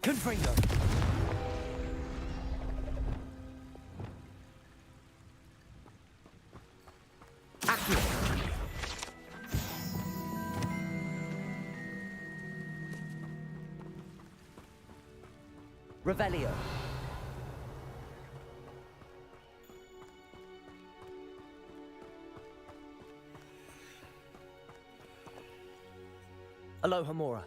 Confringo. Accio. Revelio. Alohomora.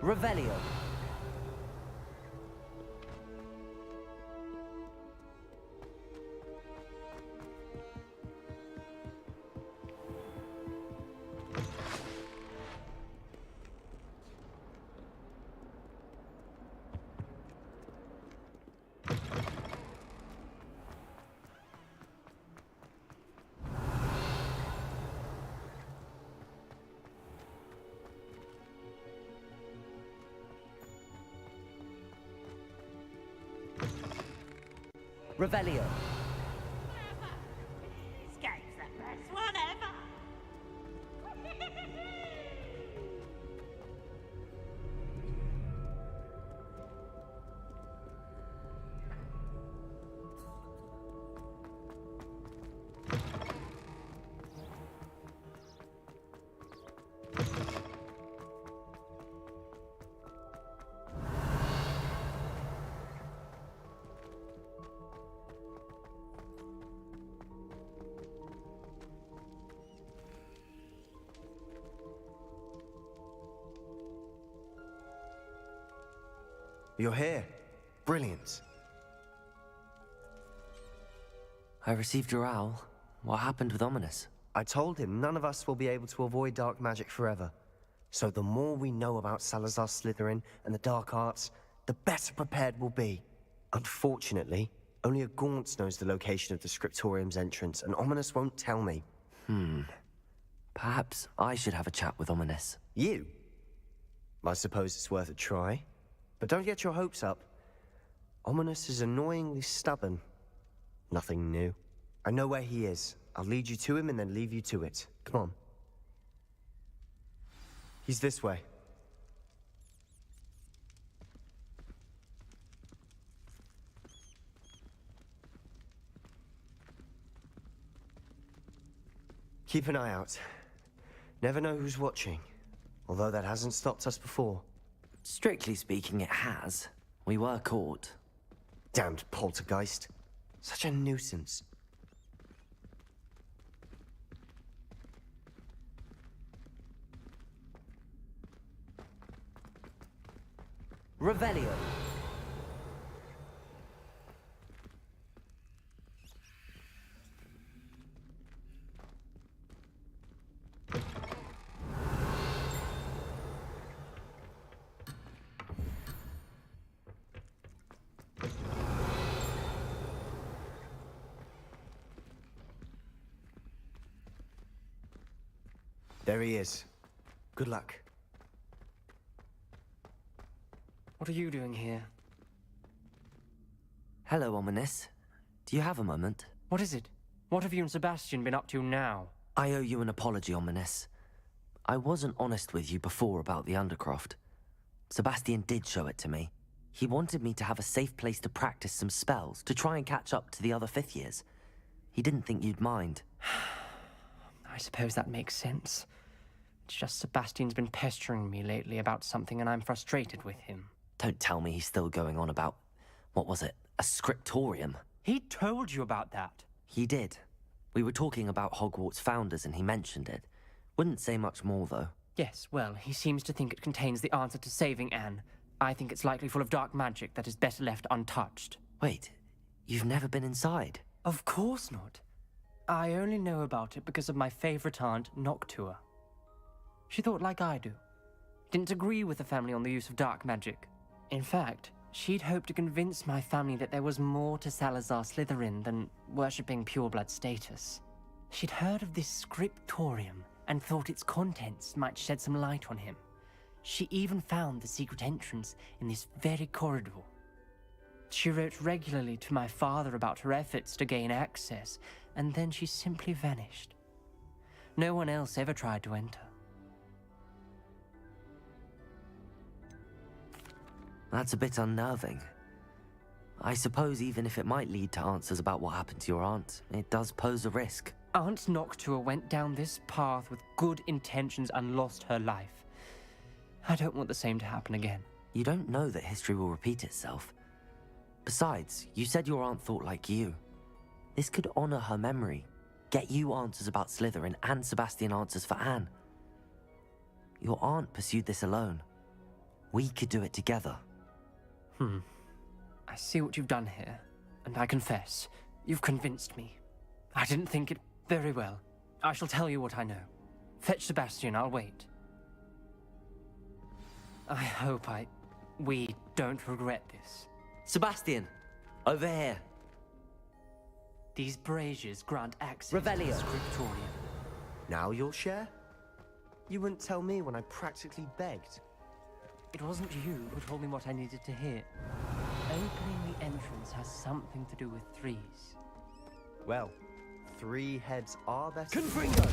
Revelio. Revelio. This game's the best one ever. You're here. Brilliant. I received your owl. What happened with Ominous? I told him none of us will be able to avoid dark magic forever. So the more we know about Salazar Slytherin and the dark arts, the better prepared we'll be. Unfortunately, only a Gaunt knows the location of the Scriptorium's entrance, and Ominous won't tell me. Perhaps I should have a chat with Ominous. You? I suppose it's worth a try. But don't get your hopes up. Ominous is annoyingly stubborn. Nothing new. I know where he is. I'll lead you to him and then leave you to it. Come on. He's this way. Keep an eye out. Never know who's watching. Although that hasn't stopped us before. Strictly speaking, it has. We were caught. Damned poltergeist. Such a nuisance. Revelio. There he is. Good luck. What are you doing here? Hello, Ominous. Do you have a moment? What is it? What have you and Sebastian been up to now? I owe you an apology, Ominous. I wasn't honest with you before about the Undercroft. Sebastian did show it to me. He wanted me to have a safe place to practice some spells, to try and catch up to the other fifth years. He didn't think you'd mind. I suppose that makes sense. It's just Sebastian's been pestering me lately about something and I'm frustrated with him. Don't tell me he's still going on about, what was it, a scriptorium? He told you about that. He did. We were talking about Hogwarts founders and he mentioned it. Wouldn't say much more, though. Yes, well, he seems to think it contains the answer to saving Anne. I think it's likely full of dark magic that is better left untouched. Wait, you've never been inside? Of course not. I only know about it because of my favorite aunt, Noctua. She thought like I do. Didn't agree with the family on the use of dark magic. In fact, She'd hoped to convince my family that there was more to Salazar Slytherin than worshipping pureblood status. She'd heard of this scriptorium and thought its contents might shed some light on him. She even found the secret entrance in this very corridor. She wrote regularly to my father about her efforts to gain access, and then she simply vanished. No one else ever tried to enter. That's a bit unnerving. I suppose even if it might lead to answers about what happened to your aunt, it does pose a risk. Aunt Noctua went down this path with good intentions and lost her life. I don't want the same to happen again. You don't know that history will repeat itself. Besides, you said your aunt thought like you. This could honor her memory, get you answers about Slytherin, and Sebastian answers for Anne. Your aunt pursued this alone. We could do it together. I see what you've done here, and I confess, you've convinced me. I didn't think it very well. I shall tell you what I know. Fetch Sebastian, I'll wait. I hope we don't regret this. Sebastian, over here. These braziers grant access Revelio. to the scriptorium. Now you'll share? You wouldn't tell me when I practically begged. It wasn't you who told me what I needed to hear. Opening the entrance has something to do with threes. Well, 3 heads are better. Confringo!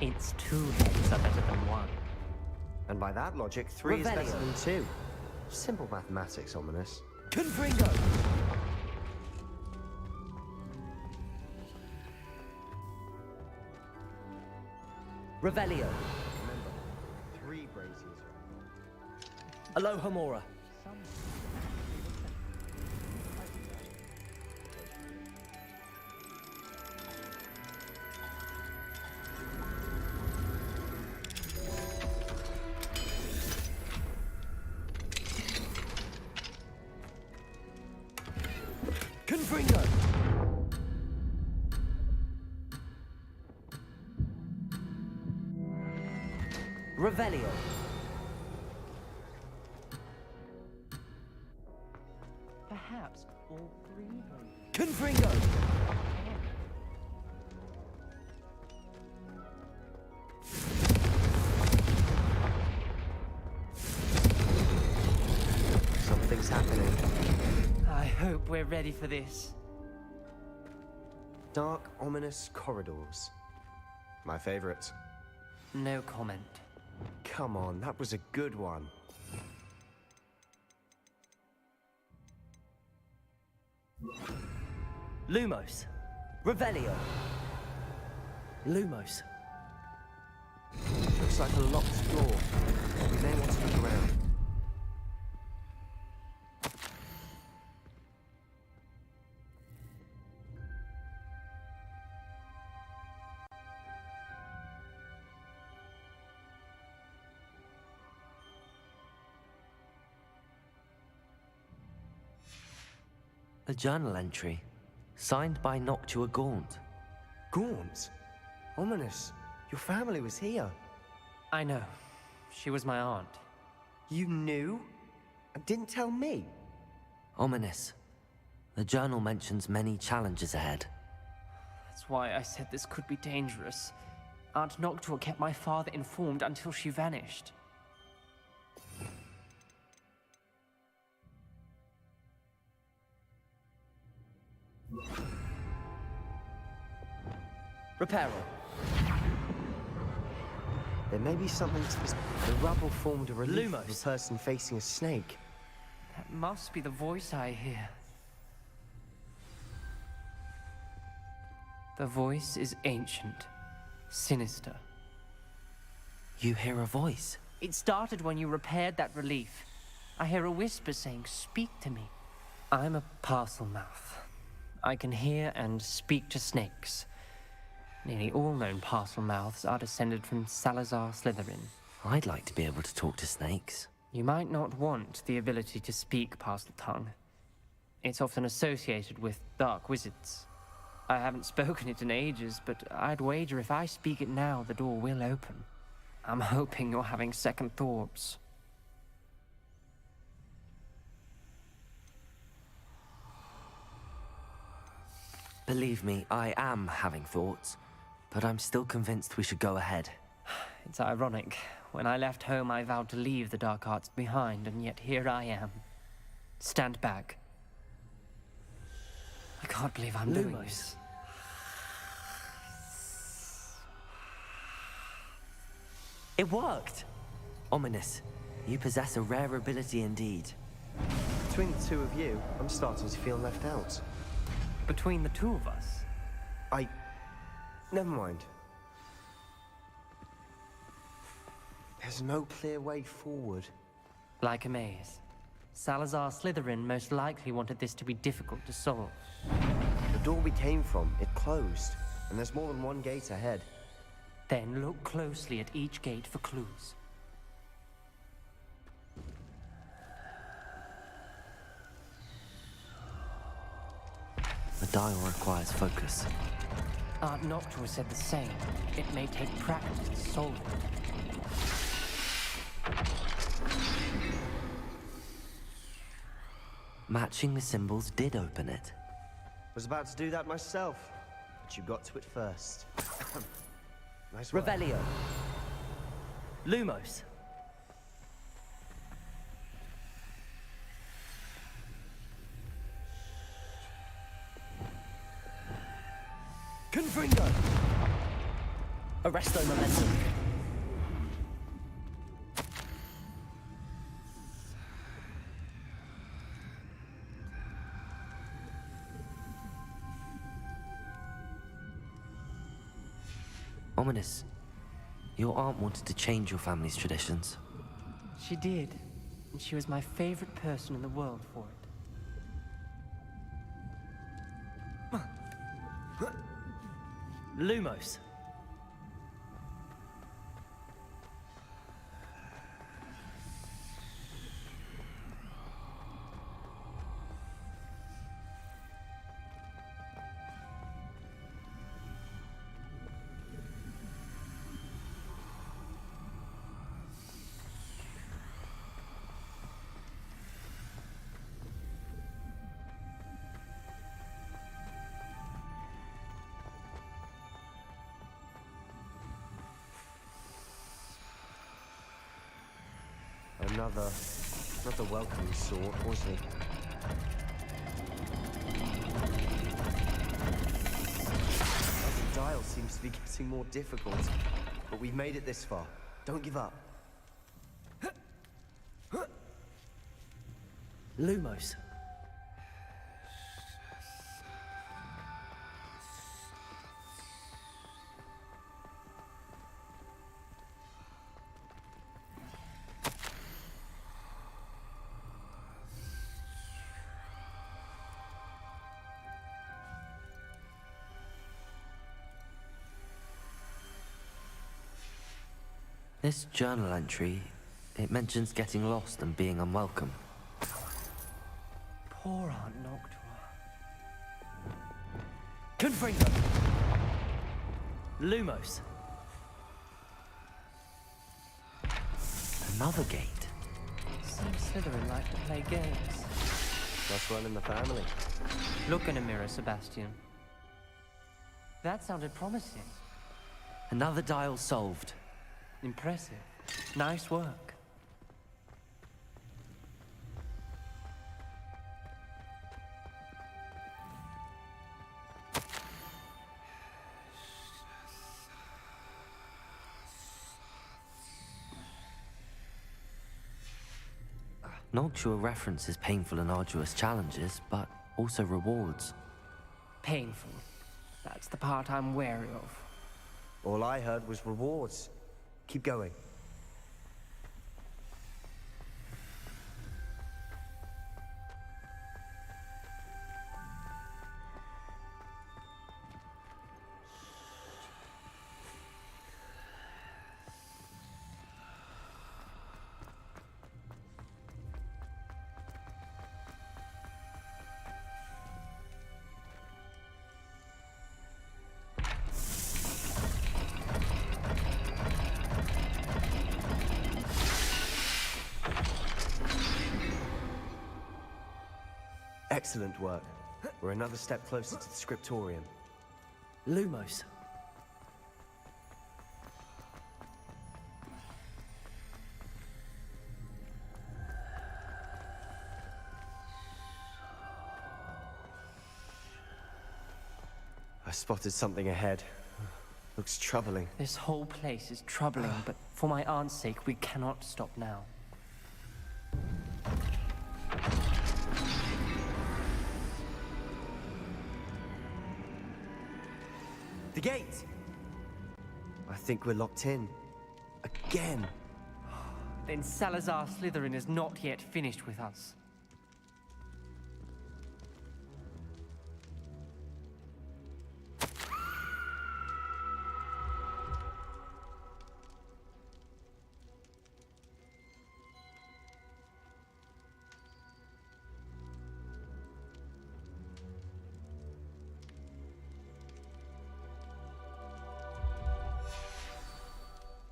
It's 2 heads are better than 1. And by that logic, 3 is Revelio. better than 2. Simple mathematics, Ominous. Confringo! Revelio. Remember, 3 braziers. Alohomora. Confringo. Revelio. Perhaps all 3 braziers. Confringo. Something's happening. I hope we're ready for this. Dark, ominous corridors. My favorite. No comment. Come on, that was a good one. Lumos. Revelio. Lumos. Looks like a locked door. We may want to look around. A journal entry, signed by Noctua Gaunt. Gaunt? Ominous. Your family was here. I know. She was my aunt. You knew? And didn't tell me? Ominous. The journal mentions many challenges ahead. That's why I said this could be dangerous. Aunt Noctua kept my father informed until she vanished. Reparo. There may be something to this. The rubble formed a relief of a Lumos. person facing a snake. That must be the voice I hear. The voice is ancient, sinister. You hear a voice. It started when you repaired that relief. I hear a whisper saying, "Speak to me." I'm a parcel mouth. I can hear and speak to snakes. Nearly all known parcel mouths are descended from Salazar Slytherin. I'd like to be able to talk to snakes. You might not want the ability to speak parcel tongue. It's often associated with dark wizards. I haven't spoken it in ages, but I'd wager if I speak it now, the door will open. I'm hoping you're having second thoughts. Believe me, I am having thoughts, but I'm still convinced we should go ahead. It's ironic. When I left home, I vowed to leave the dark arts behind, and yet here I am. Stand back. I can't believe I'm doing this. It worked! Ominous, you possess a rare ability indeed. Between the two of you, I'm starting to feel left out. Between the two of us? Never mind. There's no clear way forward. Like a maze. Salazar Slytherin most likely wanted this to be difficult to solve. The door we came from, it closed, and there's more than one gate ahead. Then look closely at each gate for clues. The dial requires focus. Aunt Noctua said the same. It may take practice to solve it. Matching the symbols did open it. Was about to do that myself, but you got to it first. Nice work. Revelio. Lumos. Confringo. Arresto momentum. Ominous, your aunt wanted to change your family's traditions. She did, and she was my favorite person in the world for it. Lumos. Another welcoming sort, was he? The dial seems to be getting more difficult, but we've made it this far. Don't give up. Lumos. This journal entry, it mentions getting lost and being unwelcome. Poor Aunt Noctua. Confringo. Lumos. Another gate. Seems Slytherin like to play games. Must run in the family. Look in a mirror, Sebastian. That sounded promising. Another dial solved. Impressive. Nice work. Noctua references painful and arduous challenges, but also rewards. Painful. That's the part I'm wary of. All I heard was rewards. Keep going. Excellent work. We're another step closer to the scriptorium. Lumos. I spotted something ahead. Looks troubling. This whole place is troubling, but for my aunt's sake, we cannot stop now. The gate! I think we're locked in. Again. Then Salazar Slytherin is not yet finished with us.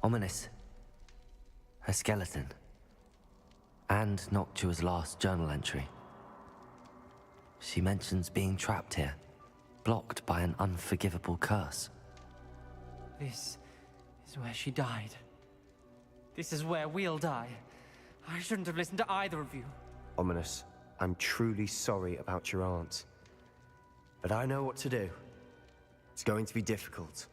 Ominous. A skeleton. And Noctua's last journal entry. She mentions being trapped here, blocked by an unforgivable curse. This is where she died. This is where we'll die. I shouldn't have listened to either of you. Ominous, I'm truly sorry about your aunt. But I know what to do. It's going to be difficult.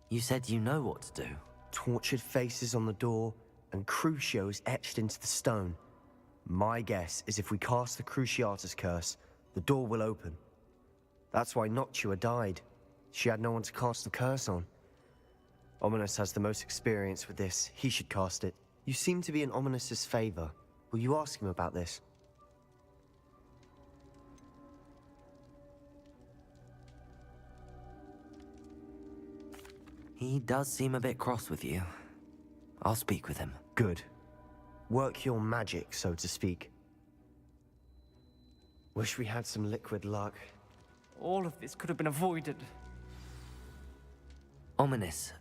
You said you know what to do. Tortured faces on the door and Crucios etched into the stone. My guess is if we cast the Cruciatus curse, the door will open. That's why Noctua died. She had no one to cast the curse on. Ominous has the most experience with this. He should cast it. You seem to be in Ominous's favor. Will you ask him about this? He does seem a bit cross with you. I'll speak with him. Good. Work your magic, so to speak. Wish we had some liquid luck. All of this could have been avoided. Ominous.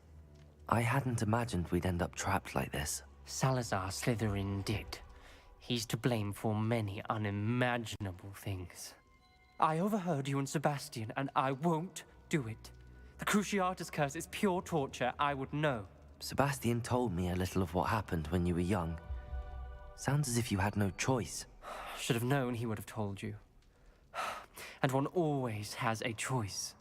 I hadn't imagined we'd end up trapped like this. Salazar Slytherin did. He's to blame for many unimaginable things. I overheard you and Sebastian, and I won't do it. The Cruciatus curse is pure torture, I would know. Sebastian told me a little of what happened when you were young. Sounds as if you had no choice. Should have known he would have told you. And one always has a choice.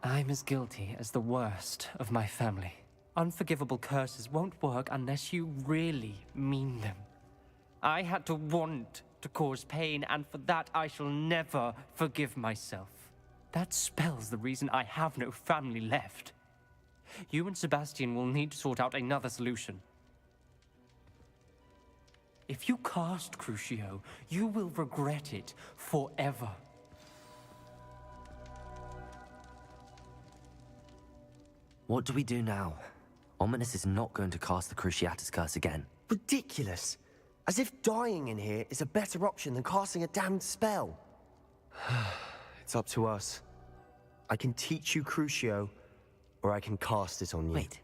I'm as guilty as the worst of my family. Unforgivable curses won't work unless you really mean them. I had to want to cause pain, and for that I shall never forgive myself. That spells the reason I have no family left. You and Sebastian will need to sort out another solution. If you cast Crucio, you will regret it forever. What do we do now? Ominous is not going to cast the Cruciatus curse again. Ridiculous! As if dying in here is a better option than casting a damned spell. It's up to us. I can teach you Crucio, or I can cast it on you. Wait,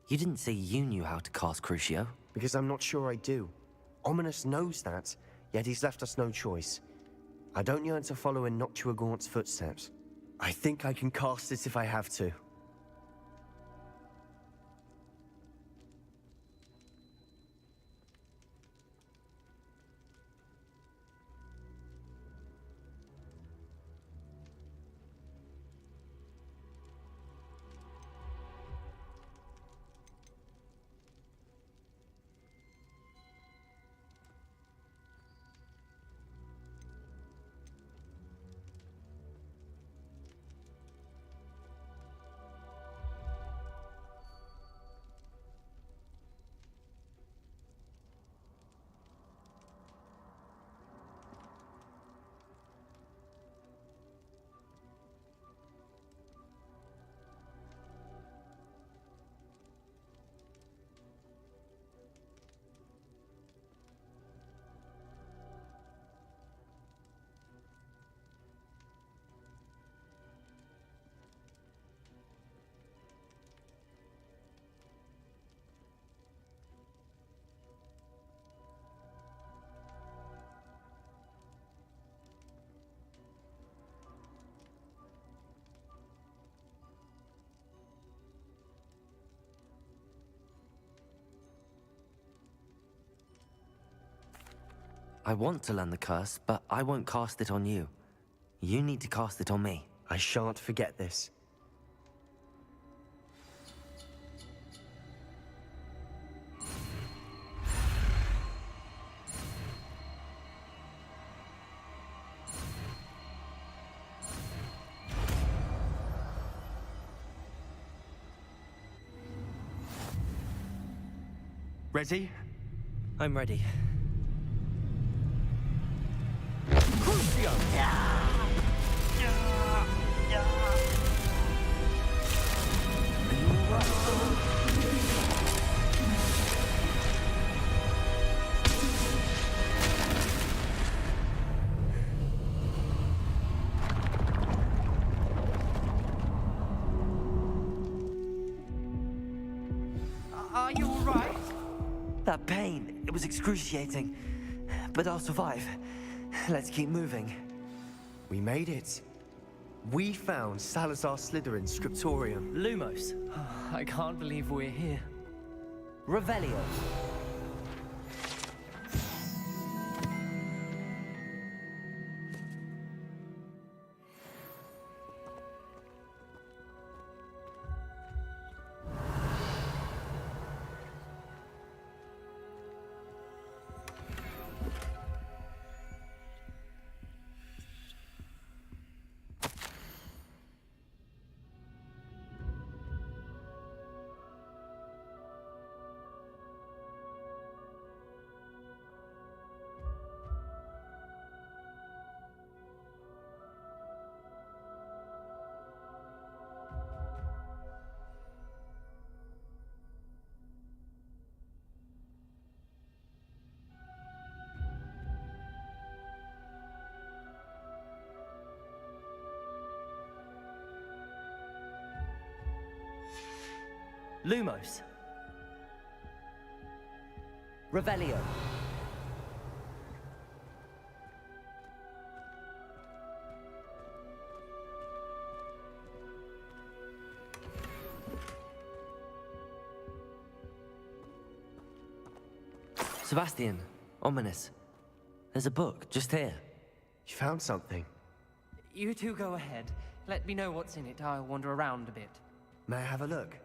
you didn't say you knew how to cast Crucio? Because I'm not sure I do. Ominous knows that, yet he's left us no choice. I don't yearn to follow in Noctua Gaunt's footsteps. I think I can cast it if I have to. I want to learn the curse, but I won't cast it on you. You need to cast it on me. I shan't forget this. Ready? I'm ready. Are you all right? That pain, it was excruciating. But I'll survive. Let's keep moving. We made it. We found Salazar Slytherin's scriptorium. Lumos. I can't believe we're here. Revelio. Lumos. Revelio. Sebastian, ominous. There's a book just here. You found something. You two go ahead. Let me know what's in it. I'll wander around a bit. May I have a look?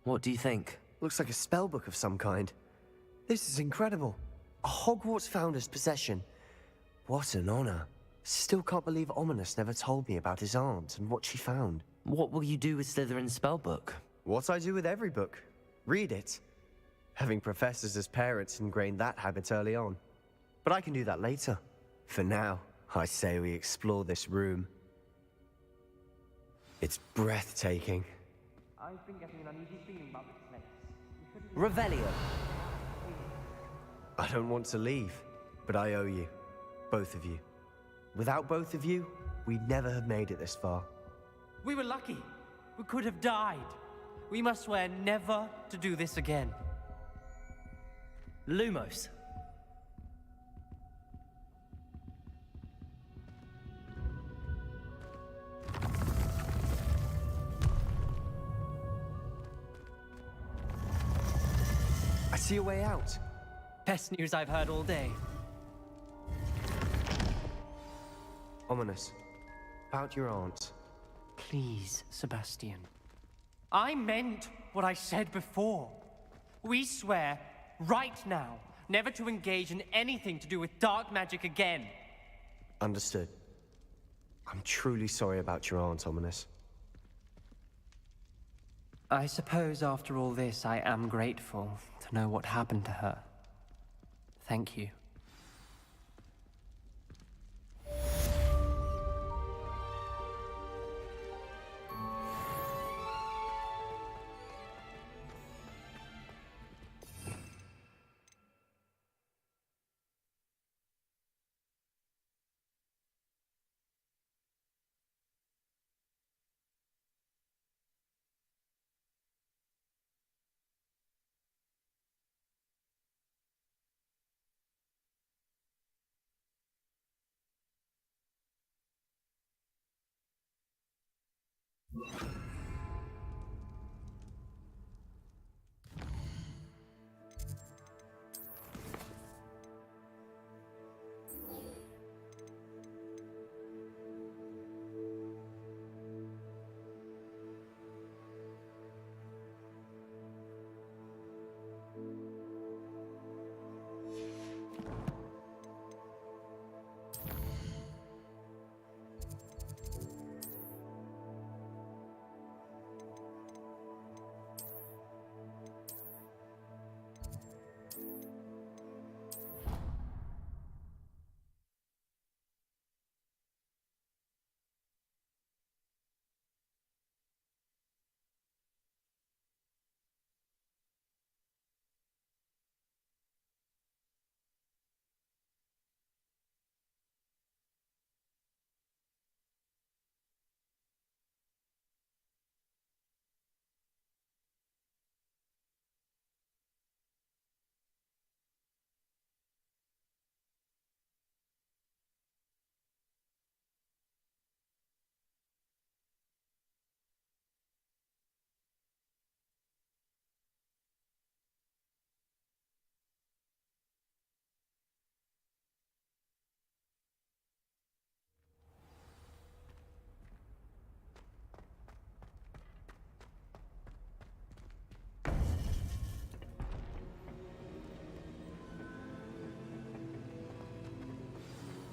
What do you think? Looks like a spellbook of some kind. This is incredible. A Hogwarts founder's possession. What an honor. Still can't believe Ominous never told me about his aunt and what she found. What will you do with Slytherin's spellbook? What I do with every book. Read it. Having professors as parents ingrained that habit early on. But I can do that later. For now, I say we explore this room. It's breathtaking. I've been getting an uneasy feeling about this place. Revelio. I don't want to leave, but I owe you. Both of you. Without both of you, we'd never have made it this far. We were lucky. We could have died. We must swear never to do this again. Lumos. I see a way out. Best news I've heard all day. Ominous. About your aunt. Please, Sebastian. I meant what I said before. We swear, right now, never to engage in anything to do with dark magic again. Understood. I'm truly sorry about your aunt, Ominous. I suppose after all this, I am grateful to know what happened to her. Thank you.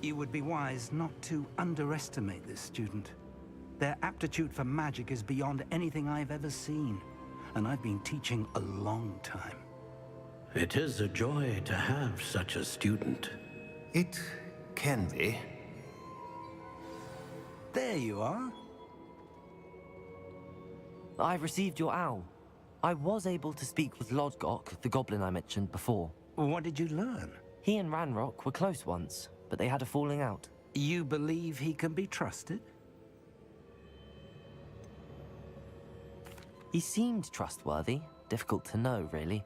You would be wise not to underestimate this student. Their aptitude for magic is beyond anything I've ever seen, and I've been teaching a long time. It is a joy to have such a student. It can be. There you are. I've received your owl. I was able to speak with Lodgok, the goblin I mentioned before. What did you learn? He and Ranrock were close once, but they had a falling out. You believe he can be trusted? He seemed trustworthy. Difficult to know, really.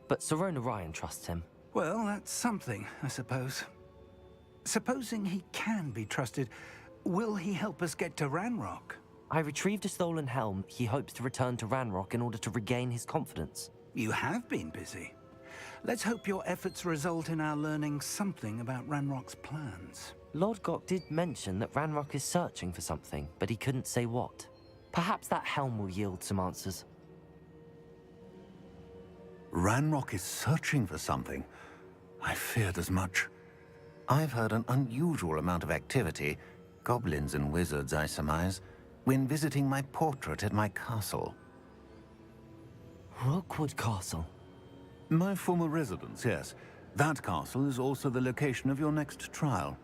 But Sirona Ryan trusts him. Well, that's something, I suppose. Supposing he can be trusted, will he help us get to Ranrock? I retrieved a stolen helm he hopes to return to Ranrock in order to regain his confidence. You have been busy. Let's hope your efforts result in our learning something about Ranrock's plans. Lodgok did mention that Ranrock is searching for something, but he couldn't say what. Perhaps that helm will yield some answers. Ranrock is searching for something. I feared as much. I've heard an unusual amount of activity, goblins and wizards, I surmise, when visiting my portrait at my castle. Rookwood Castle? My former residence, yes. That castle is also the location of your next trial.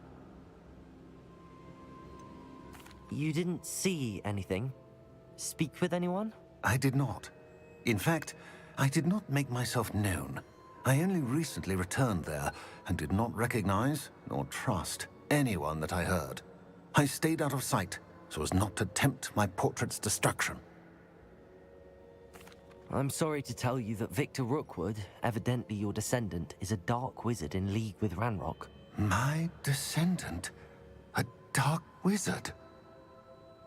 You didn't see anything? Speak with anyone? I did not. In fact, I did not make myself known. I only recently returned there and did not recognize nor trust anyone that I heard. I stayed out of sight so as not to tempt my portrait's destruction. I'm sorry to tell you that Victor Rookwood, evidently your descendant, is a dark wizard in league with Ranrock. My descendant? A dark wizard?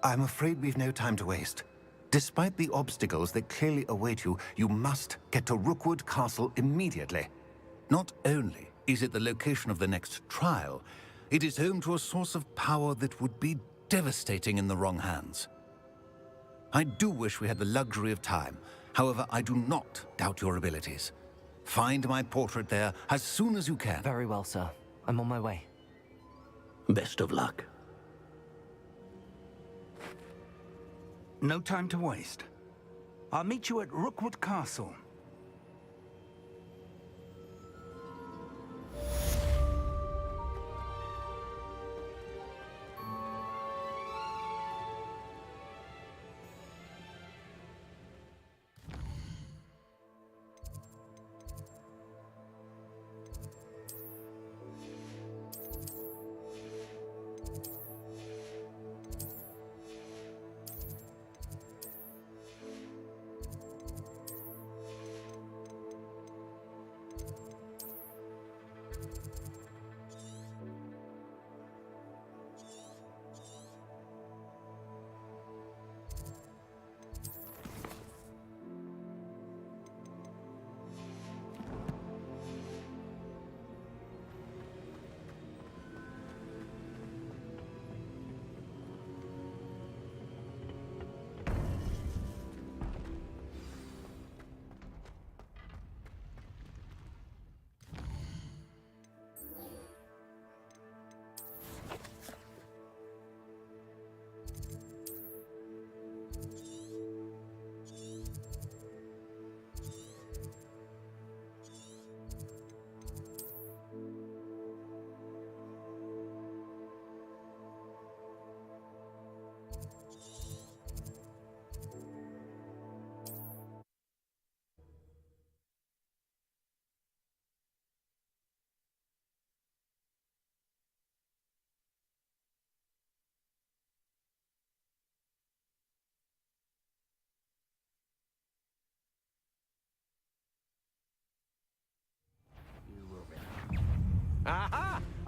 I'm afraid we've no time to waste. Despite the obstacles that clearly await you, you must get to Rookwood Castle immediately. Not only is it the location of the next trial, it is home to a source of power that would be devastating in the wrong hands. I do wish we had the luxury of time. However, I do not doubt your abilities. Find my portrait there as soon as you can. Very well, sir. I'm on my way. Best of luck. No time to waste. I'll meet you at Rookwood Castle.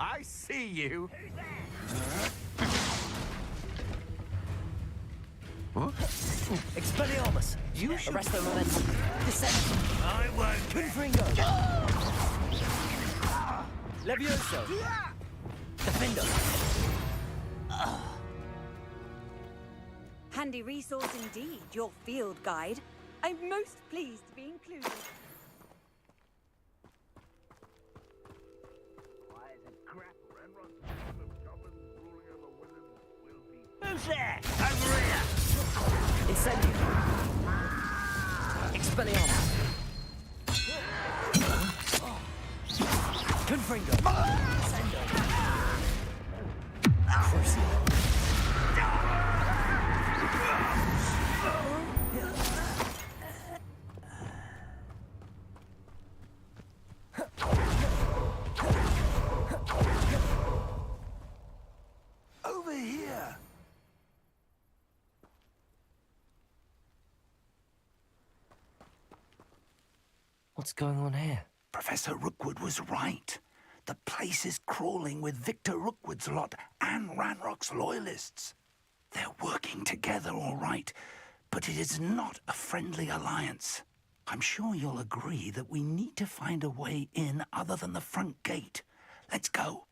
I see you. Expelliarmus! You should... Arrest the momentum. Descent! I won't. Confringo! Levioso! Defender! Handy resource indeed, your field guide. I'm most pleased to be included. Who's there? Over here! Incendio! Expelliarmus! Confringo! Ascendo! Crucio! Over here! What's going on here? Professor Rookwood was right. The place is crawling with Victor Rookwood's lot and Ranrock's loyalists. They're working together, all right, but it is not a friendly alliance. I'm sure you'll agree that we need to find a way in other than the front gate. Let's go.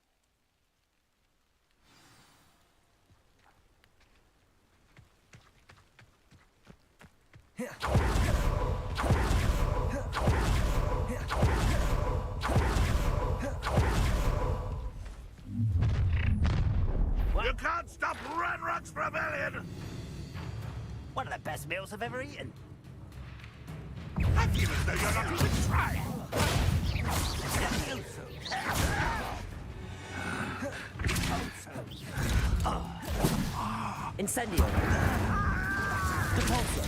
You can't stop Ranrock's rebellion! One of the best meals I've ever eaten. Have you as though you're not even trying! Incendio! Depulso!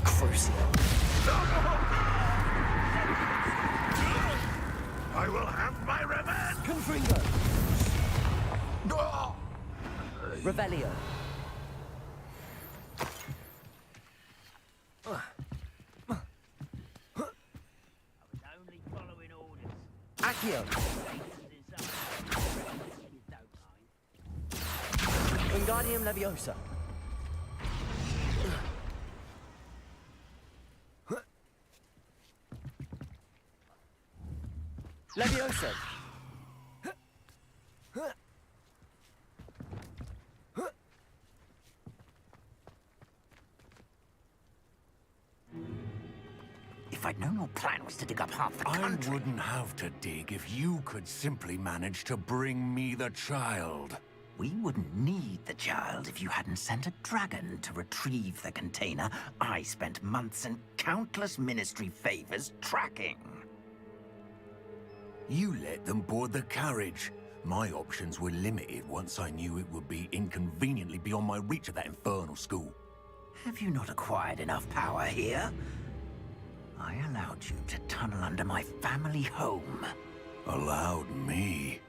Crucio! I will have my revenge! Confringo! Revelio! Only following orders. Accio! Wingardium Leviosa! Leviosa! If I'd known your plan was to dig up half the I country... wouldn't have to dig if you could simply manage to bring me the child. We wouldn't need the child if you hadn't sent a dragon to retrieve the container I spent months and countless ministry favors tracking. You let them board the carriage. My options were limited once I knew it would be inconveniently beyond my reach at that infernal school. Have you not acquired enough power here? I allowed you to tunnel under my family home. Allowed me?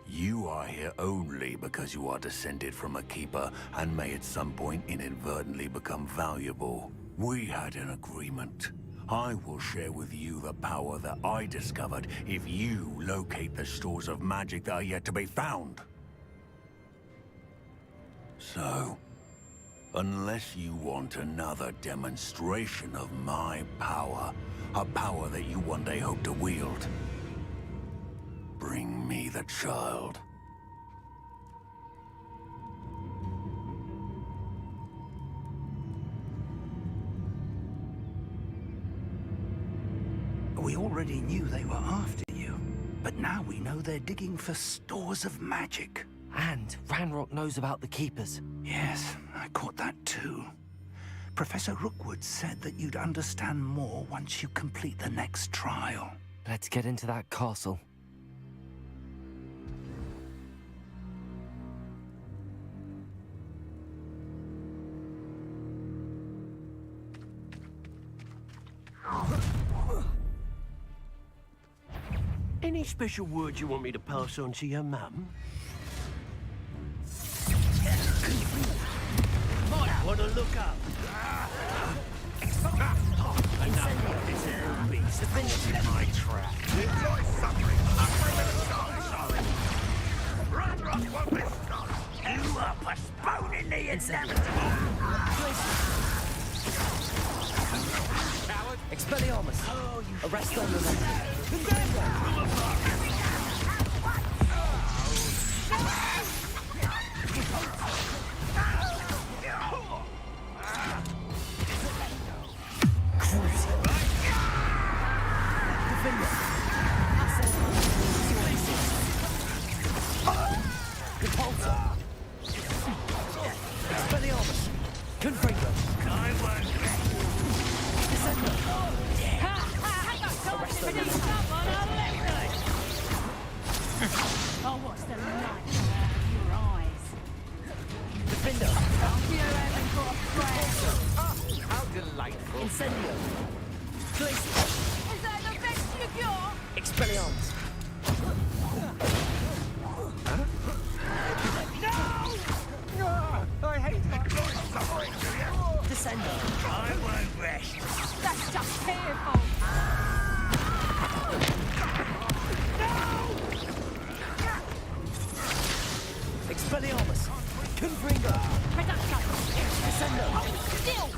You are here only because you are descended from a keeper and may at some point inadvertently become valuable. We had an agreement. I will share with you the power that I discovered if you locate the stores of magic that are yet to be found. So, unless you want another demonstration of my power, a power that you one day hope to wield, bring me the child. We already knew they were after you, but now we know they're digging for stores of magic. And Ranrock knows about the Keepers. Yes, I caught that too. Professor Rookwood said that you'd understand more once you complete the next trial. Let's get into that castle. Any special words you want me to pass on to your mum? Might want to look up. Finish my trap. Enjoy suffering. Ranrock won't be stopped. You are postponing the inevitable. Expelliarmus! Arrest on the Expelliarmus! Confringo! I won't Oh, what's the light around your eyes? Defender! You haven't got a friend. How delightful. Incendio! Glacier! Is that the best you got? Expelliarmus! I hate it. Descendo! I won't rest. That's just fearful. Expelliarmus! Confringo! Descendo! Still.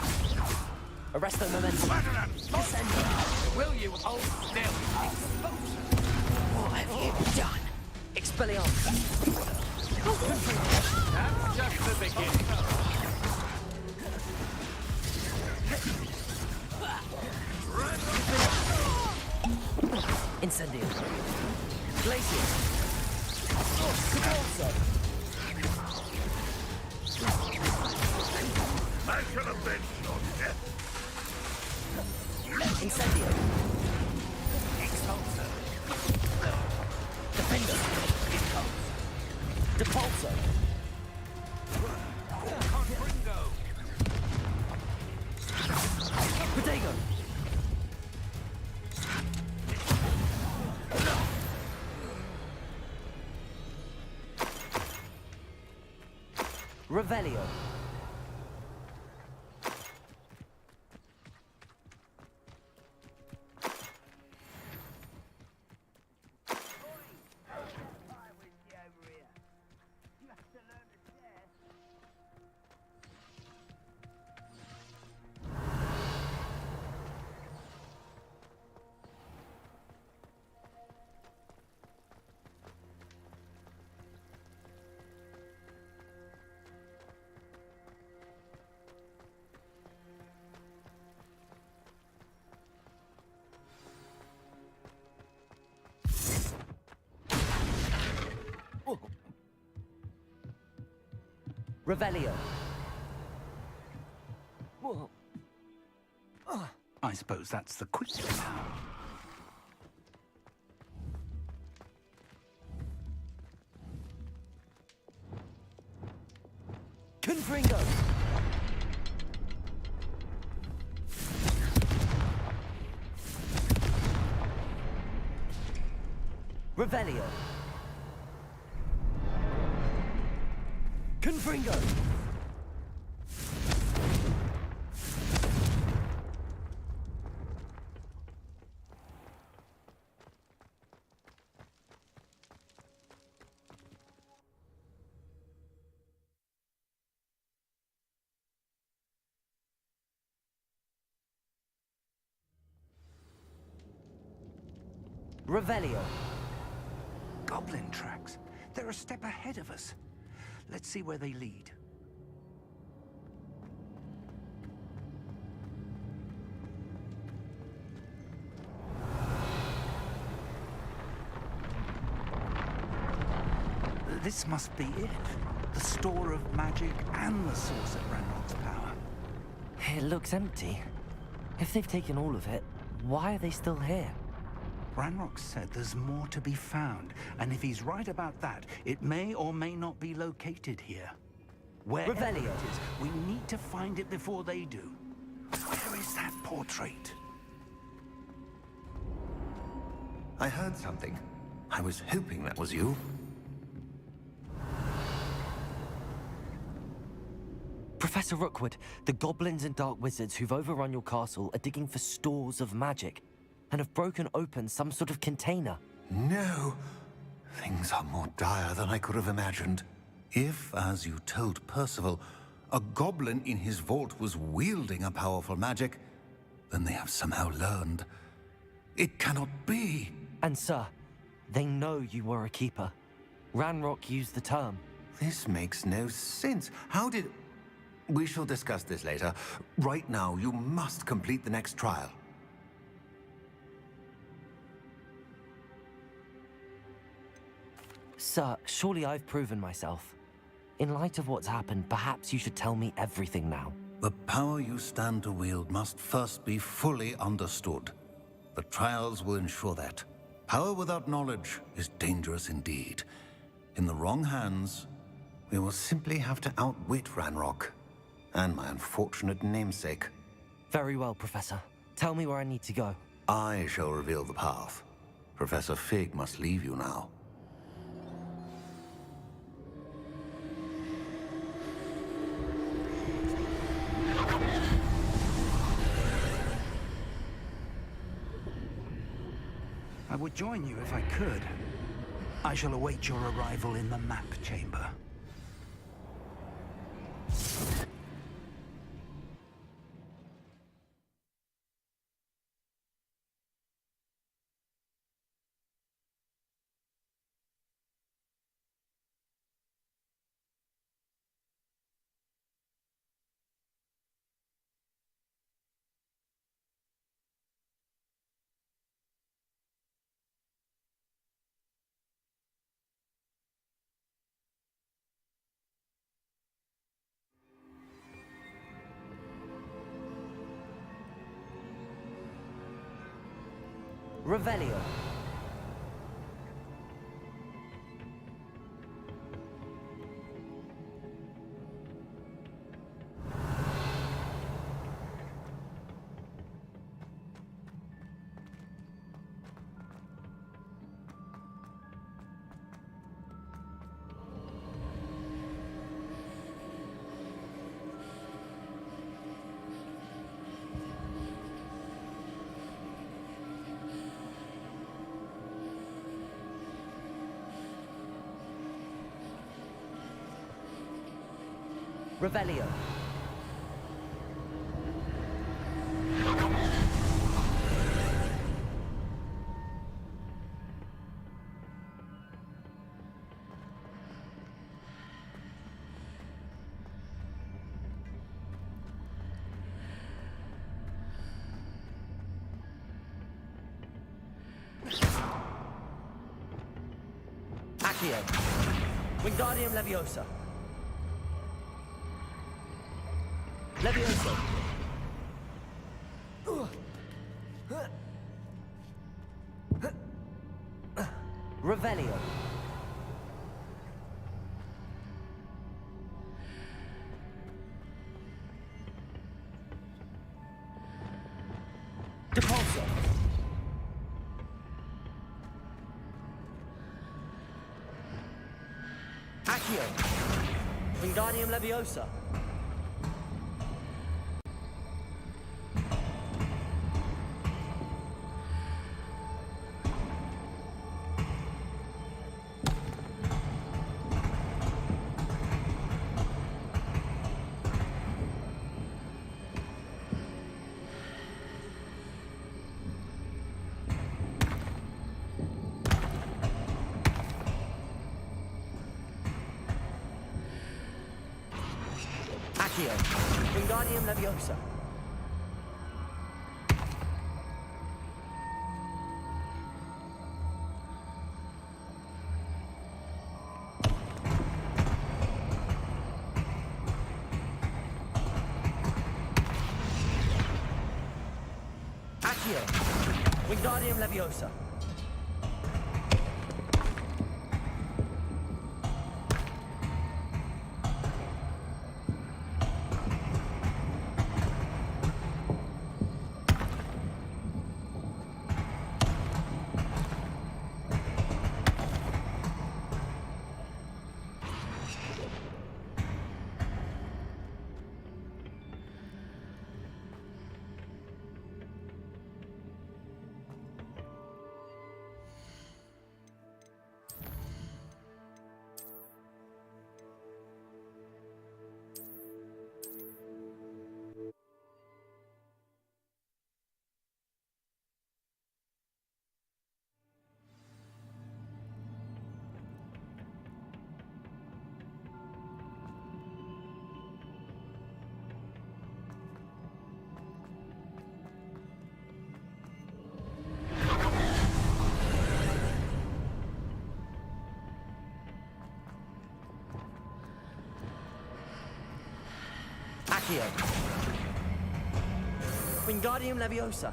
Arresto momentum! Descendo! Will you hold still? What have you done? Expelliarmus! That's just the beginning. Incendio! Glacier! Cabalzo! I should have been your death. Incendio! Expulso! Defender! Depulso! Protego! Revelio! Revelio! I suppose that's the quick way now. Confringo! Revelio! Confringo! Revelio! Goblin tracks. They're a step ahead of us. Let's see where they lead. This must be it. The store of magic and the source of Ranrock's power. It looks empty. If they've taken all of it, why are they still here? Ranrock said there's more to be found, and if he's right about that, it may or may not be located here. Wherever it Revelio. is, we need to find it before they do. Where is that portrait? I heard something. I was hoping that was you. Professor Rookwood, the goblins and dark wizards who've overrun your castle are digging for stores of magic and have broken open some sort of container. No. Things are more dire than I could have imagined. If, as you told Percival, a goblin in his vault was wielding a powerful magic, then they have somehow learned. It cannot be. And sir, they know you were a keeper. Ranrock used the term. This makes no sense. How did... We shall discuss this later. Right now, you must complete the next trial. Sir, surely I've proven myself. In light of what's happened, perhaps you should tell me everything now. The power you stand to wield must first be fully understood. The trials will ensure that. Power without knowledge is dangerous indeed. In the wrong hands, we will simply have to outwit Ranrock and my unfortunate namesake. Very well, Professor. Tell me where I need to go. I shall reveal the path. Professor Fig must leave you now. I would join you if I could. I shall await your arrival in the map chamber. Revelio. Revelio. Accio. Wingardium Leviosa. Levioso. Revelio. Depulso. Accio. Wingardium Leviosa. Accio. Wingardium Leviosa. Accio. Wingardium Leviosa. Accio. Wingardium Leviosa.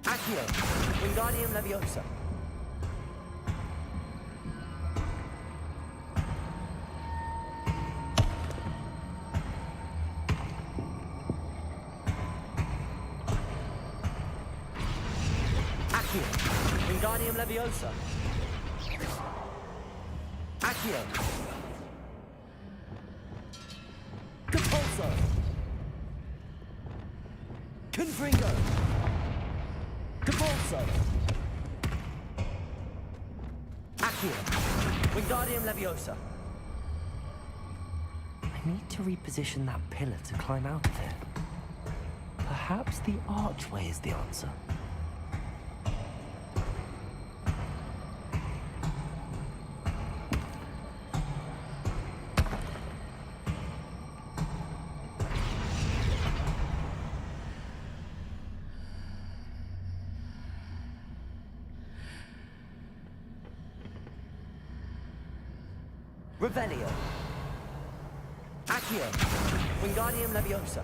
Accio. Wingardium Leviosa. Accio. Wingardium Leviosa. Accio. Capulso. Confringo. Capulso. Accio. Wingardium Leviosa. I need to reposition that pillar to climb out of it. Perhaps the archway is the answer. Revelio. Accio. Wingardium Leviosa.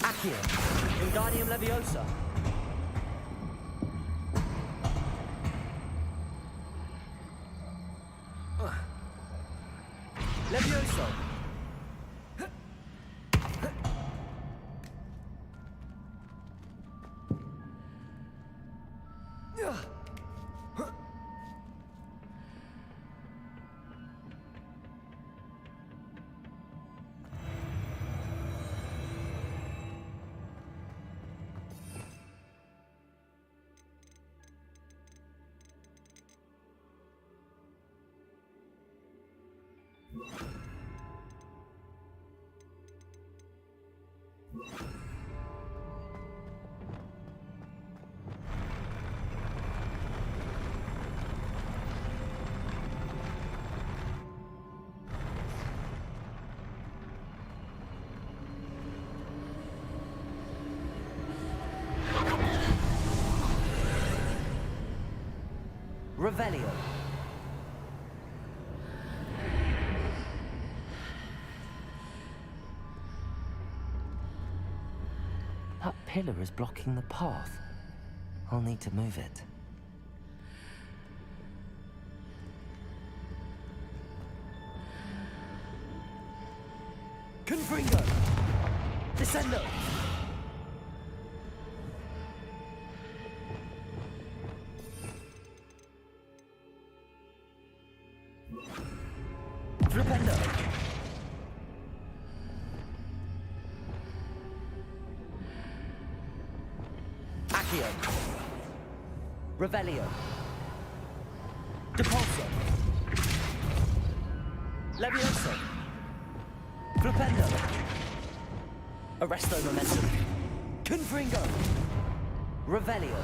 Accio. Wingardium Leviosa. Levioso. Revelio. That pillar is blocking the path. I'll need to move it. Confringo. Descendo. Flipendo. Accio. Revelio. Depulso. Levioso. Flipendo. Arresto Momentum. Confringo. Revelio.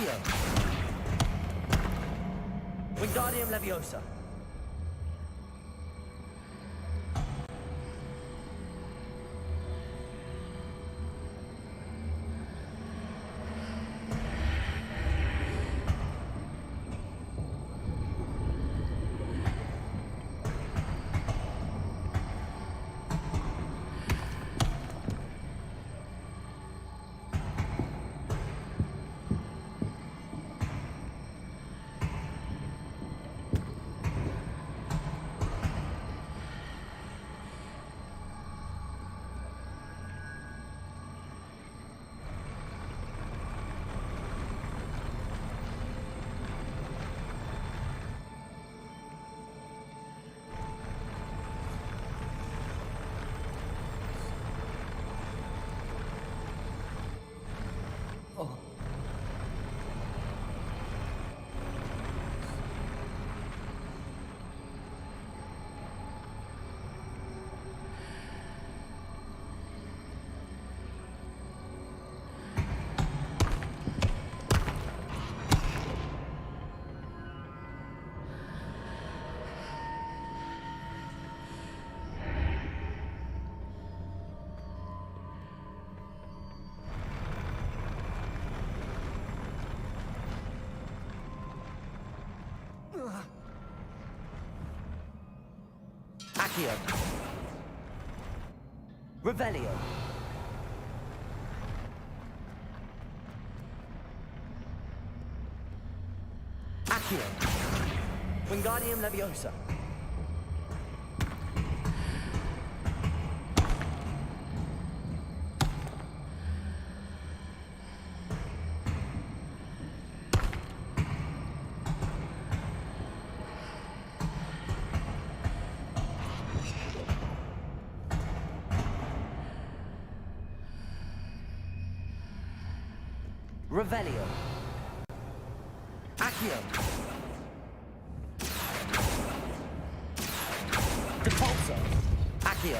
Accio! Wingardium Leviosa! Accio. Revelio. Accio. Wingardium Leviosa. Revelio. Accio. Depulso. Accio.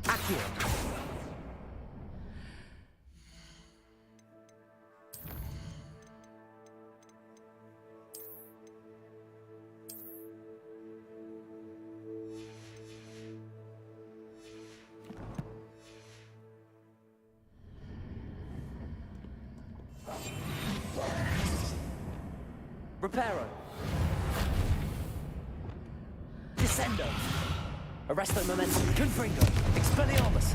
Accio. Reparo. Descendo. Arresto Momentum. Confringo. Expelliarmus.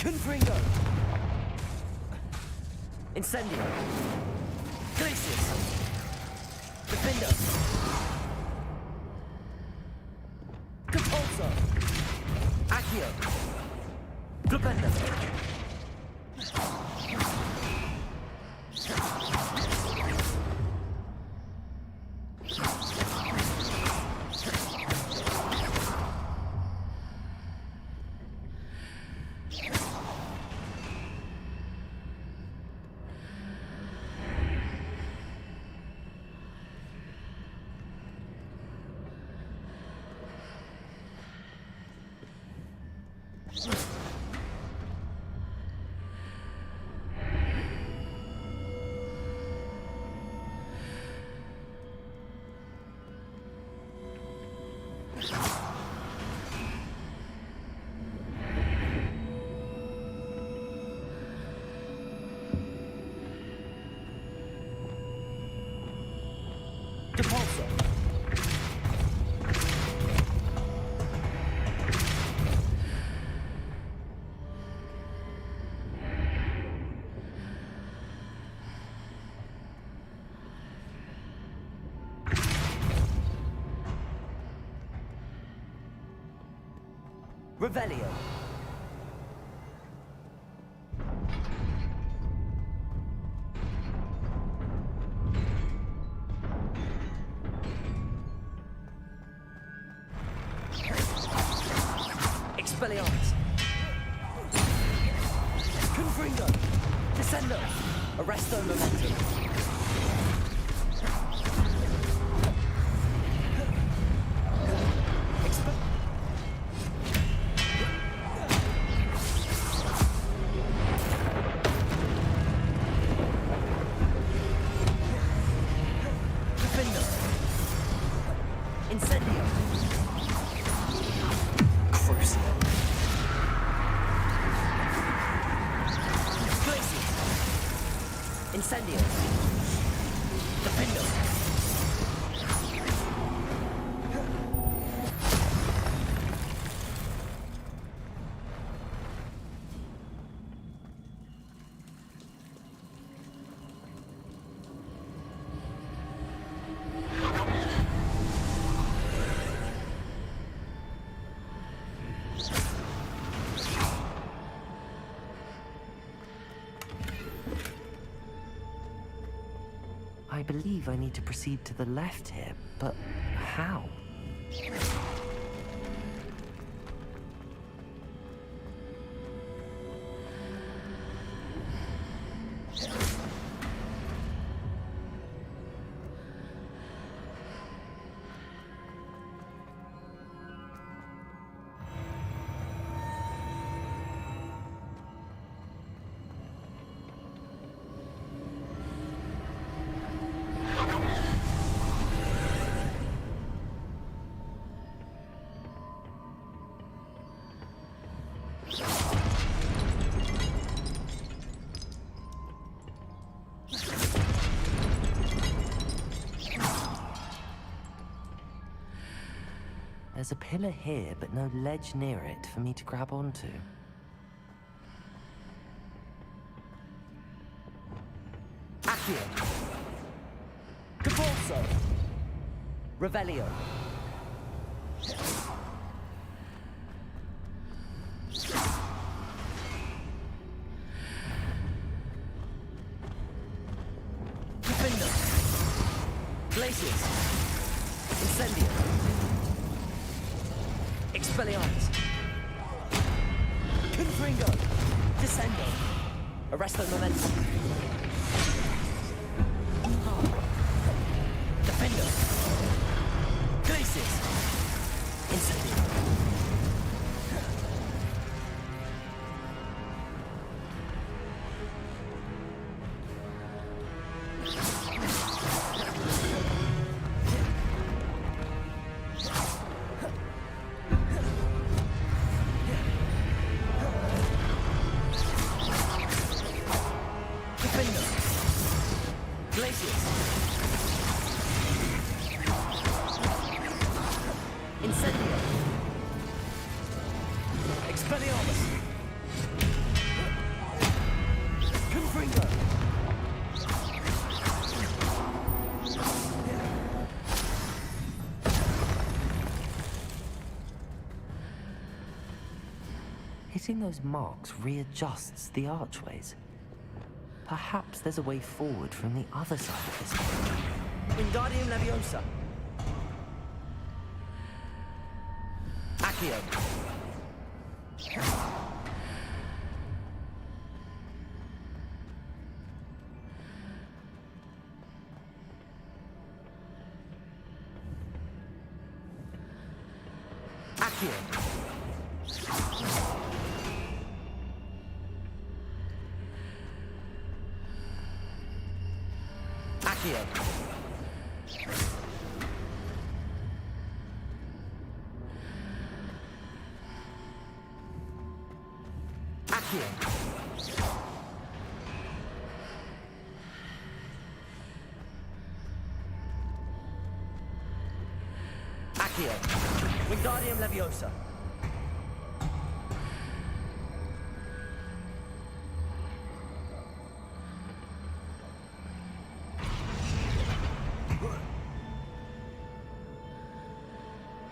Confringo. Incendio. Glacius. Defendo. Compulso. Accio. Flipendo. Depulso. Revelio. Expelliarmus. Confringo. Descendo. Arresto Momentum. Incendio. Defendo. I believe I need to proceed to the left here, but how? There's a pillar here, but no ledge near it for me to grab onto. Accio. Caporso. Revelio. Defender. Glaciers. Incendio. Expelliarmus. Confringo. Descendo. Arresto momentum. Defendo. Glaciers. Incendio. Hitting those marks readjusts the archways. Perhaps there's a way forward from the other side of this one. Wingardium Leviosa. Accio. Accio. Accio. Accio. Accio. Wingardium Leviosa.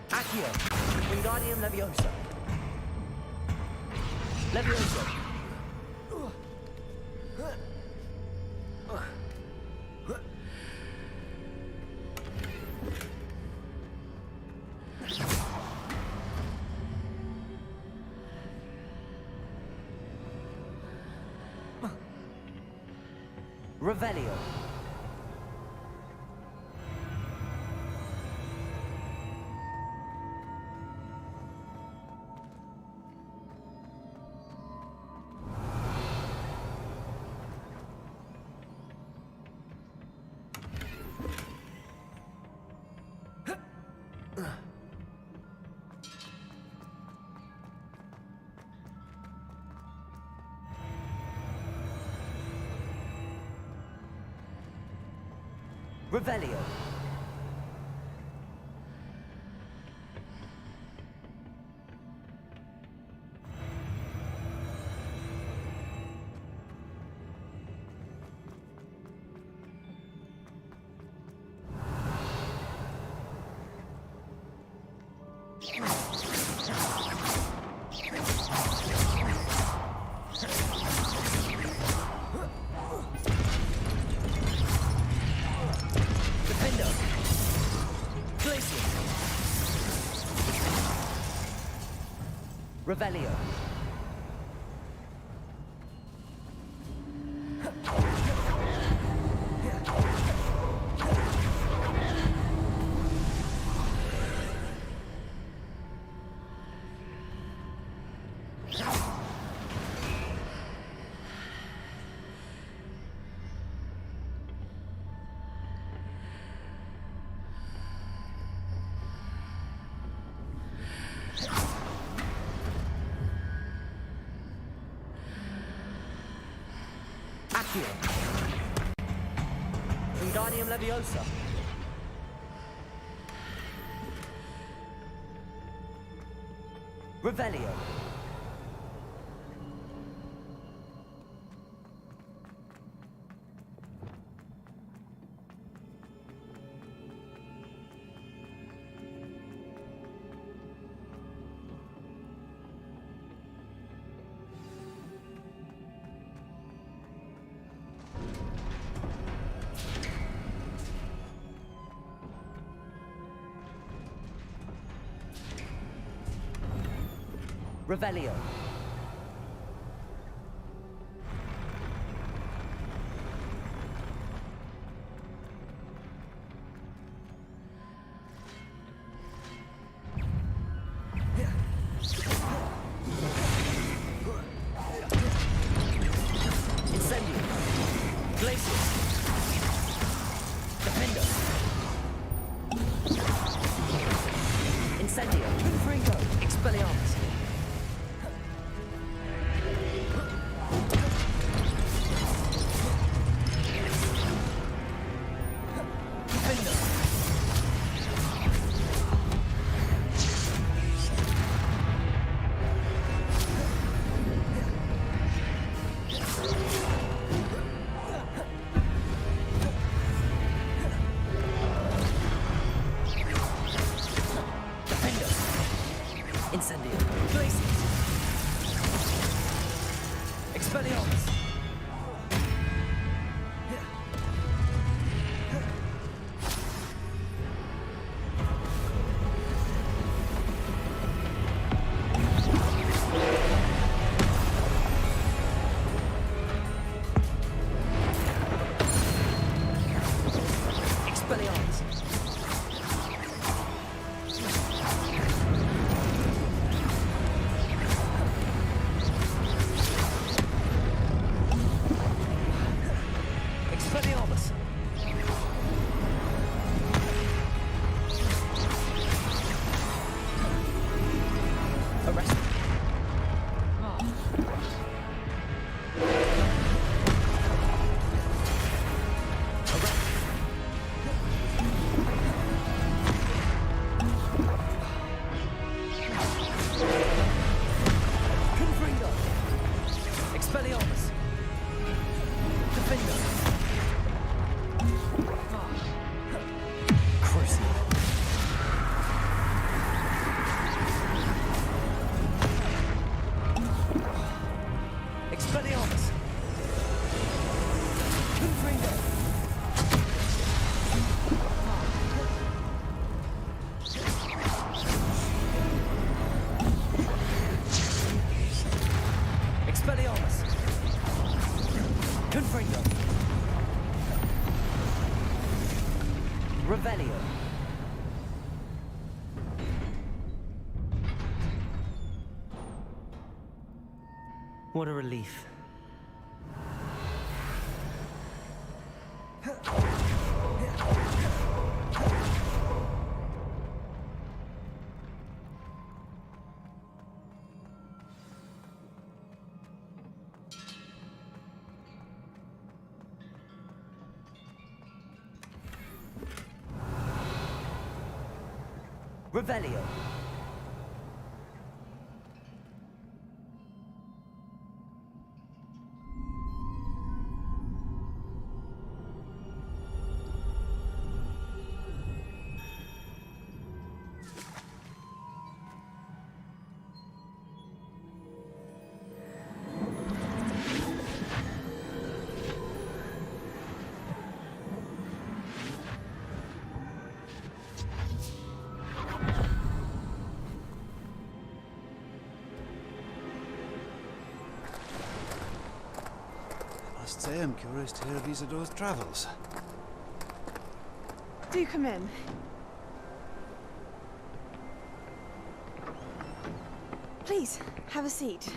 Accio. Wingardium Leviosa. Leviosa. Revelio. Revelio. Revelio. Wingardium Leviosa. Revelio. Revelio. Incendio. Glacius. Defendo. Incendio. Confringo. Expelliarmus. Incendio. Glacius. Expelliarmus. Expelliarmus. Expelliarmus. Arrest. Confringo. Expelliarmus. Defender. Crucible. Expelliarmus. Confringo. Expelliarmus. Confringo. Revelio. What a relief. Revelio. I must say I'm curious to hear of Isidore's travels. Do come in. Please, have a seat.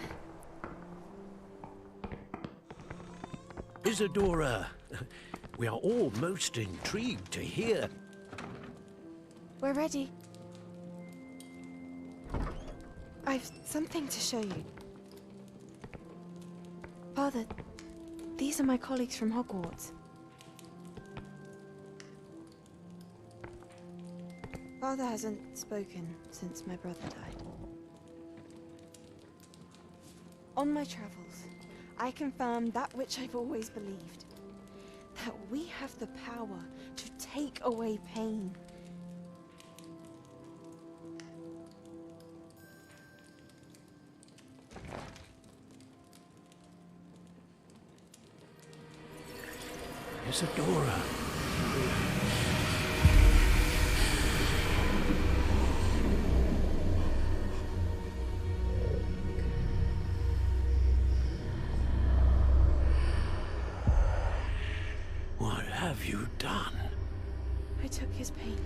Isadora, we are all most intrigued to hear. We're ready. I've something to show you. Father, these are my colleagues from Hogwarts. Father hasn't spoken since my brother died. On my travels, I confirmed that which I've always believed. That we have the power to take away pain. Isadora. What have you done? I took his pain.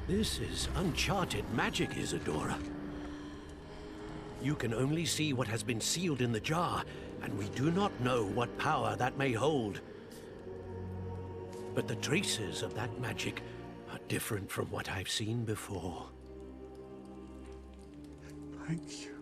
This is uncharted magic, Isadora. You can only see what has been sealed in the jar, and we do not know what power that may hold. But the traces of that magic are different from what I've seen before. Thank you.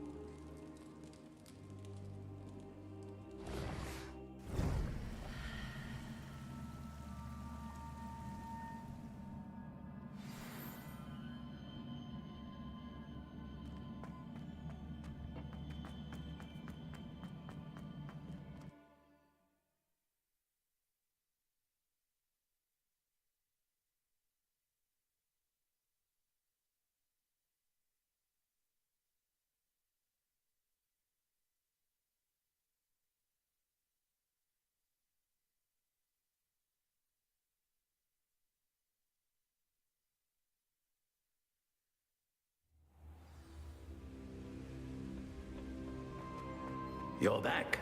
You're back.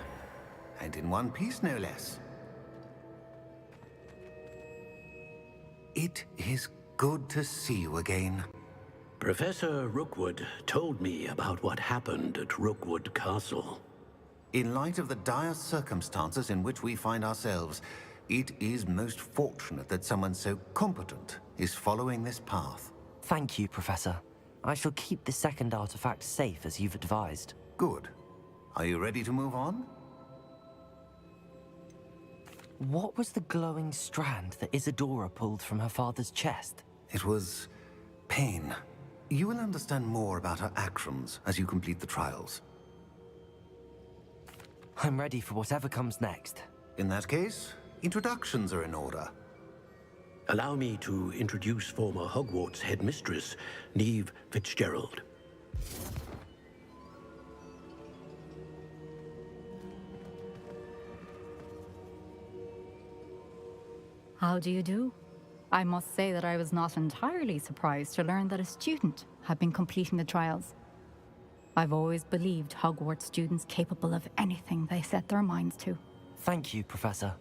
And in one piece, no less. It is good to see you again. Professor Rookwood told me about what happened at Rookwood Castle. In light of the dire circumstances in which we find ourselves, it is most fortunate that someone so competent is following this path. Thank you, Professor. I shall keep the second artifact safe as you've advised. Good. Are you ready to move on? What was the glowing strand that Isadora pulled from her father's chest? It was pain. You will understand more about her actions as you complete the trials. I'm ready for whatever comes next. In that case, introductions are in order. Allow me to introduce former Hogwarts headmistress, Neve Fitzgerald. How do you do? I must say that I was not entirely surprised to learn that a student had been completing the trials. I've always believed Hogwarts students capable of anything they set their minds to. Thank you, Professor.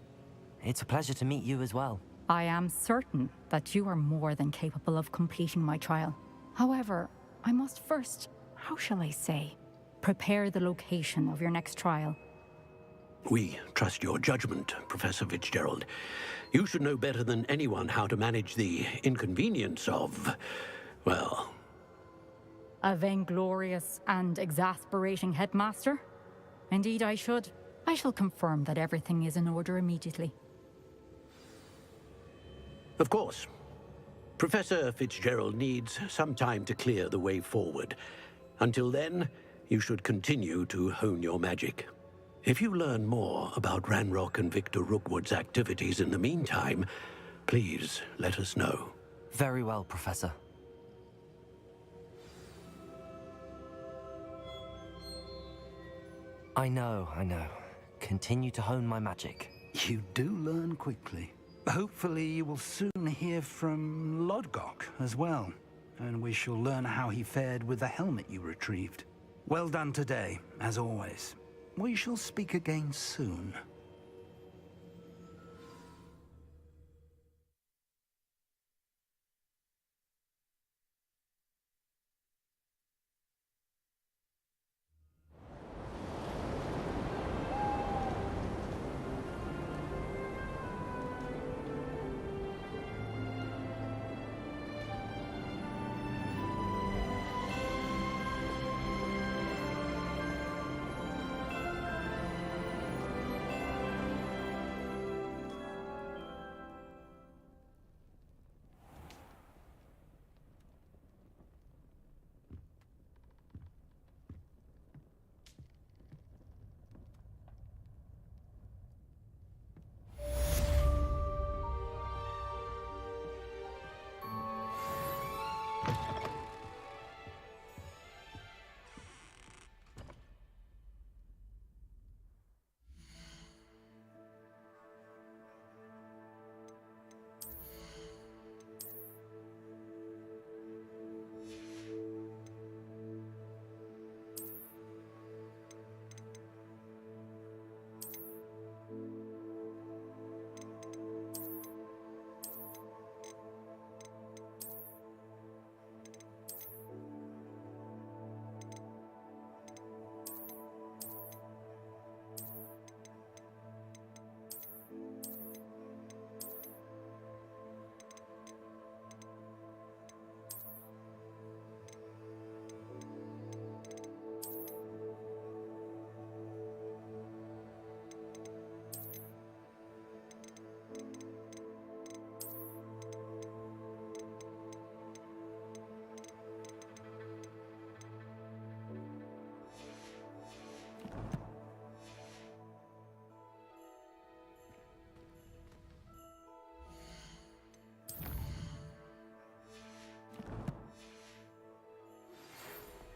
It's a pleasure to meet you as well. I am certain that you are more than capable of completing my trial. However, I must first, how shall I say, prepare the location of your next trial. We trust your judgment, Professor Fitzgerald. You should know better than anyone how to manage the inconvenience of, well... A vainglorious and exasperating headmaster? Indeed I should. I I shall confirm that everything is in order immediately. Of course. Professor Fitzgerald needs some time to clear the way forward. Until then, you should continue to hone your magic. If you learn more about Ranrock and Victor Rookwood's activities in the meantime, please let us know. Very well, Professor. I know. Continue to hone my magic. You do learn quickly. Hopefully you will soon hear from Lodgok as well, and we shall learn how he fared with the helmet you retrieved. Well done today, as always. We shall speak again soon.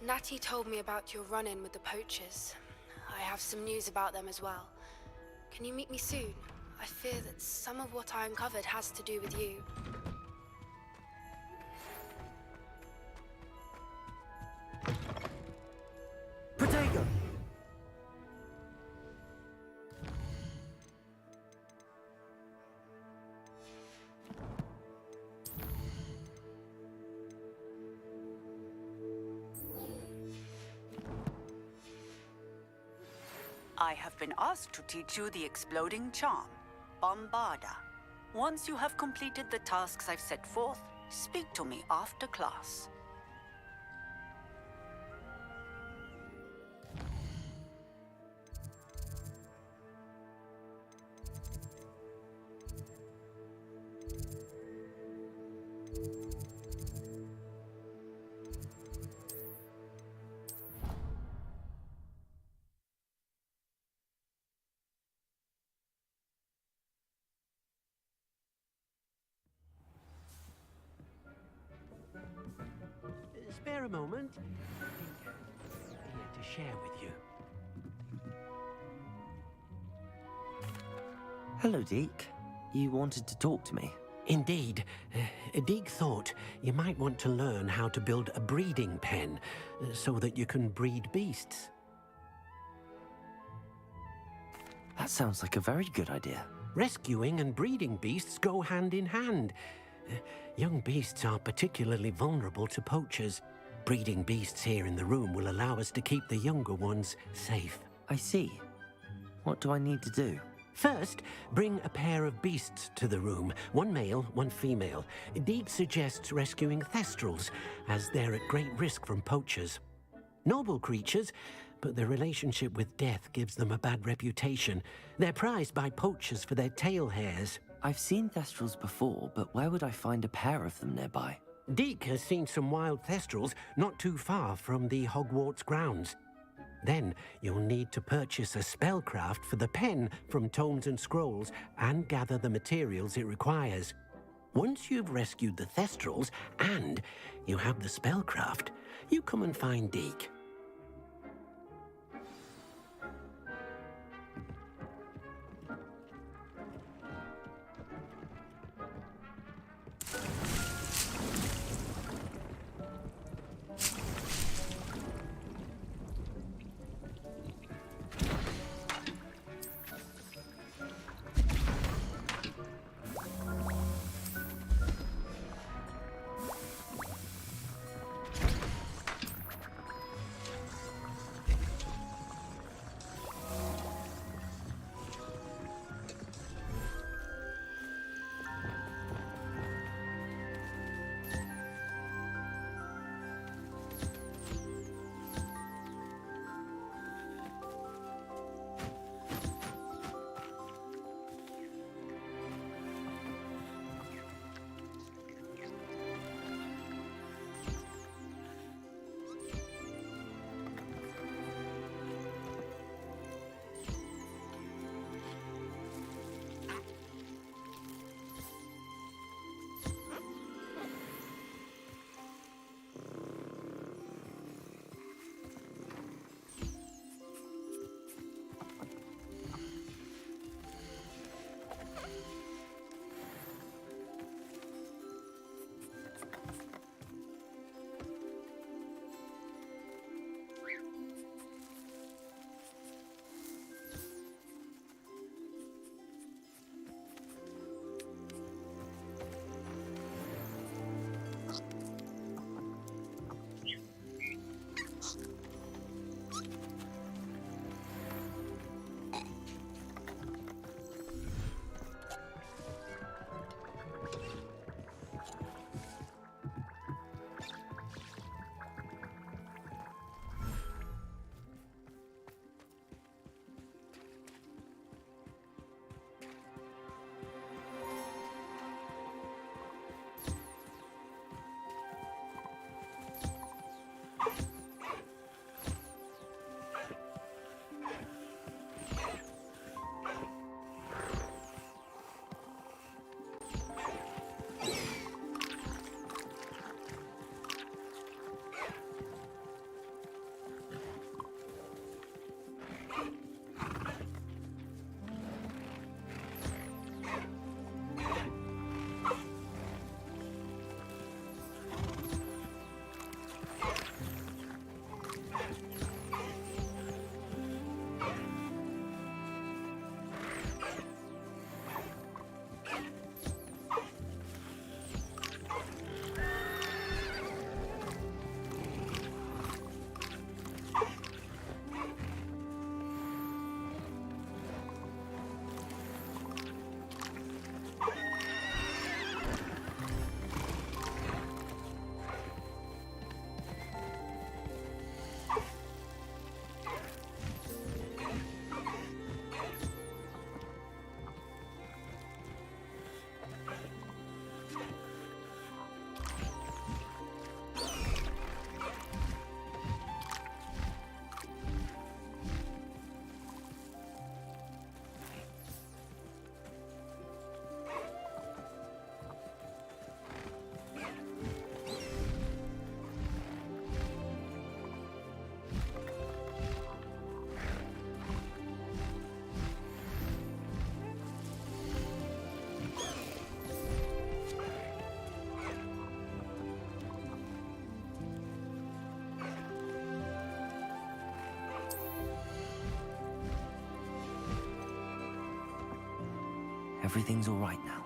Natty told me about your run-in with the poachers. I have some news about them as well. Can you meet me soon? I fear that some of what I uncovered has to do with you. Protego! I have been asked to teach you the exploding charm, Bombarda. Once you have completed the tasks I've set forth, speak to me after class. Spare a moment. Here to share with you. Hello, Deke. You wanted to talk to me? Indeed. Deke thought you might want to learn how to build a breeding pen so that you can breed beasts. That sounds like a very good idea. Rescuing and breeding beasts go hand in hand. Young beasts are particularly vulnerable to poachers. Breeding beasts here in the room will allow us to keep the younger ones safe. I see. What do I need to do? First, bring a pair of beasts to the room. One male, one female. Deke suggests rescuing thestrals, as they're at great risk from poachers. Noble creatures, but their relationship with death gives them a bad reputation. They're prized by poachers for their tail hairs. I've seen Thestrals before, but where would I find a pair of them nearby? Deke has seen some wild Thestrals not too far from the Hogwarts grounds. Then you'll need to purchase a spellcraft for the pen from Tomes and Scrolls and gather the materials it requires. Once you've rescued the Thestrals and you have the spellcraft, you come and find Deke. Everything's all right now.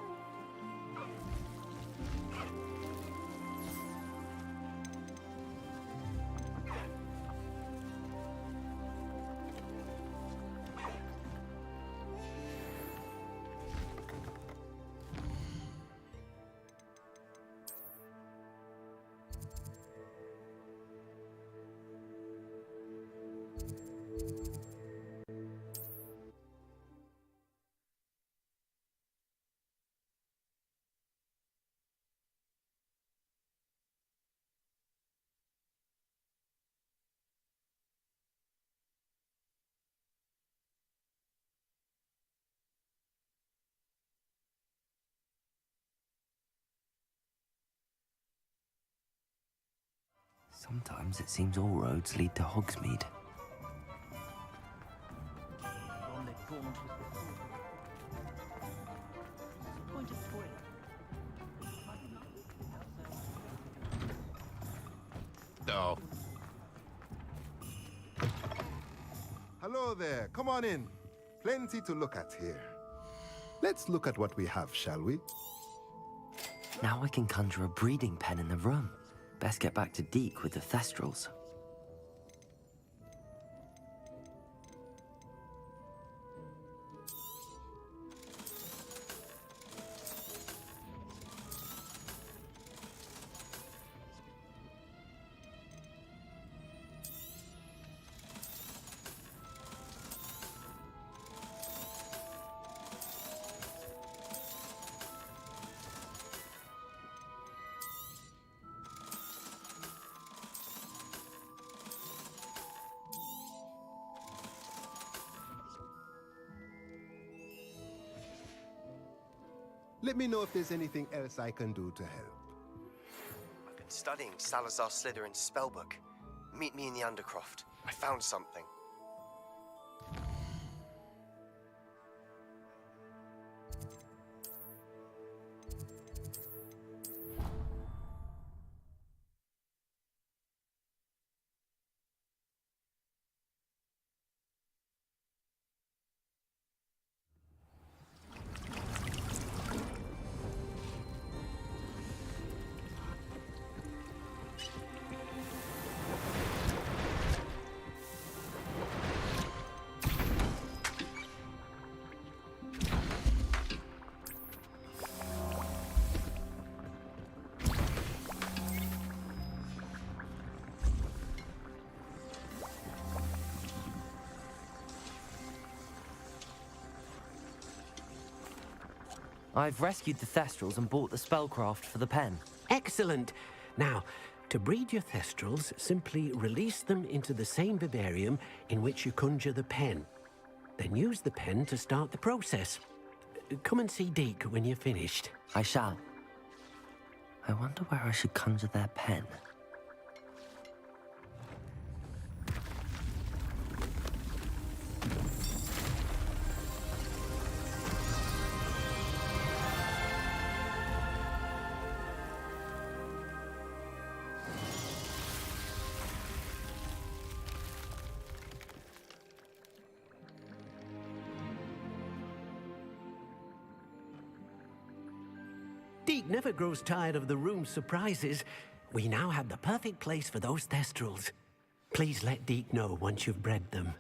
Sometimes it seems all roads lead to Hogsmeade. No. Hello there. Come on in. Plenty to look at here. Let's look at what we have, shall we? Now I can conjure a breeding pen in the room. Best get back to Deke with the Thestrals. Let me know if there's anything else I can do to help. I've been studying Salazar Slytherin's spellbook. Meet me in the Undercroft. I found something. I've rescued the Thestrals and bought the spellcraft for the pen. Excellent. Now, to breed your Thestrals, simply release them into the same vivarium in which you conjure the pen. Then use the pen to start the process. Come and see Deke when you're finished. I shall. I wonder where I should conjure their pen. Deke never grows tired of the room's surprises. We now have the perfect place for those Thestrals. Please let Deke know once you've bred them.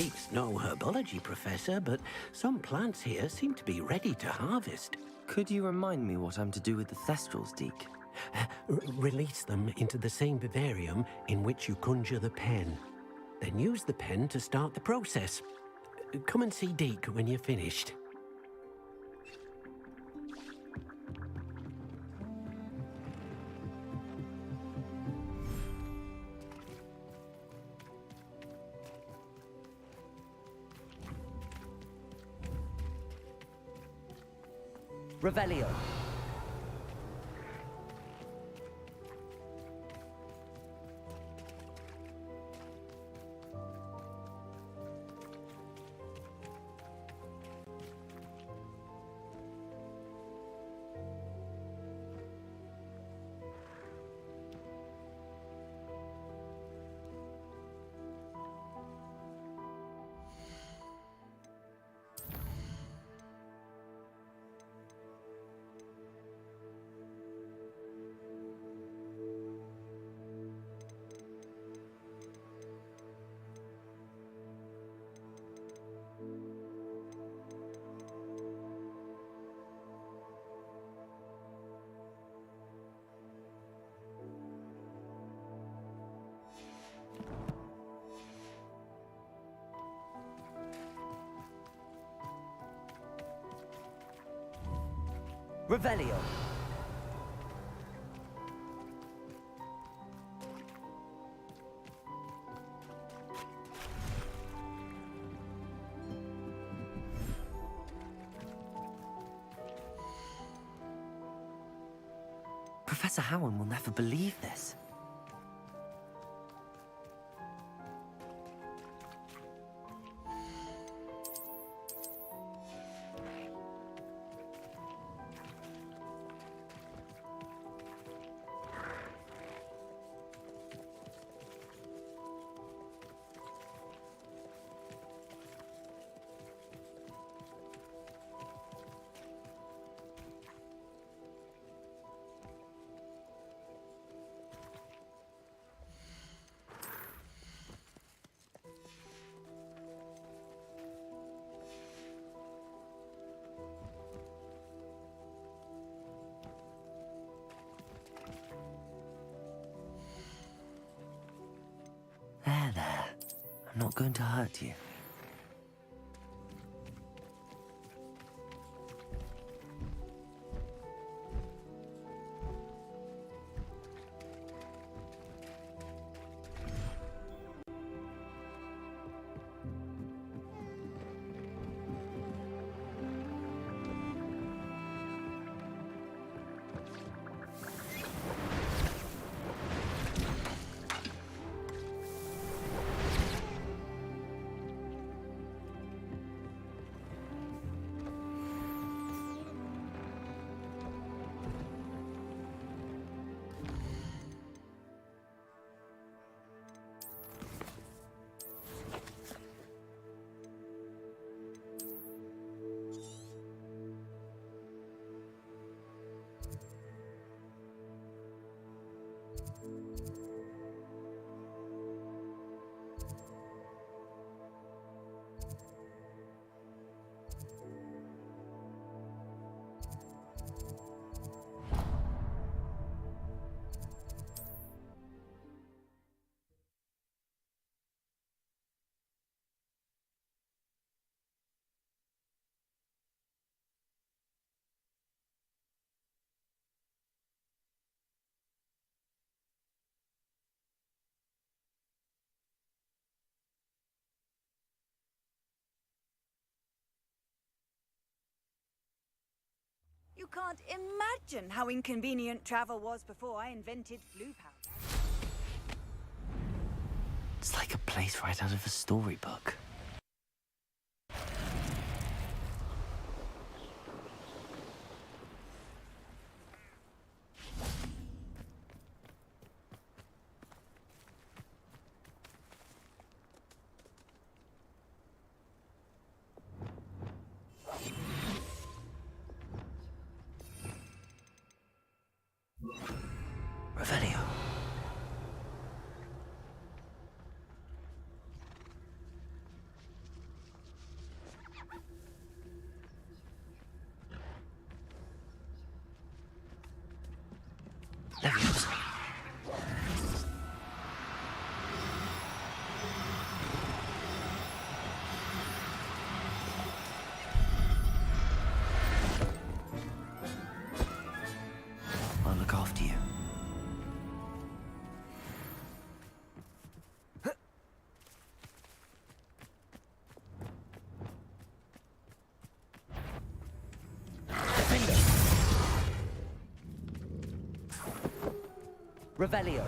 Deep's no herbology professor, but some plants here seem to be ready to harvest. Could you remind me what I'm to do with the thestrals, Deke? Release them into the same vivarium in which you conjure the pen. Then use the pen to start the process. Come and see Deke when you're finished. Revelio. Revelio. Professor Howard will never believe this. There. I'm not going to hurt you. You can't imagine how inconvenient travel was before I invented blue powder. It's like a place right out of a storybook. Revelio. Leviosa. I'll look after you. Revelio.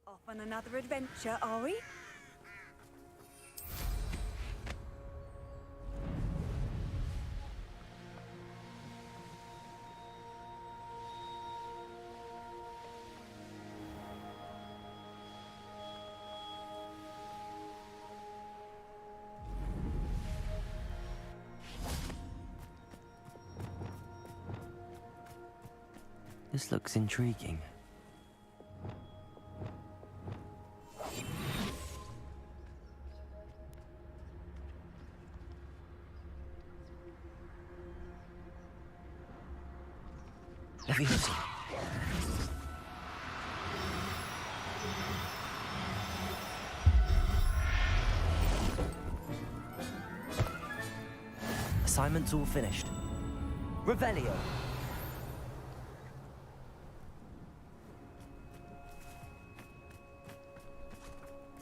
Off on another adventure, are we? This looks intriguing. Leviosa. Assignment's all finished. Revelio.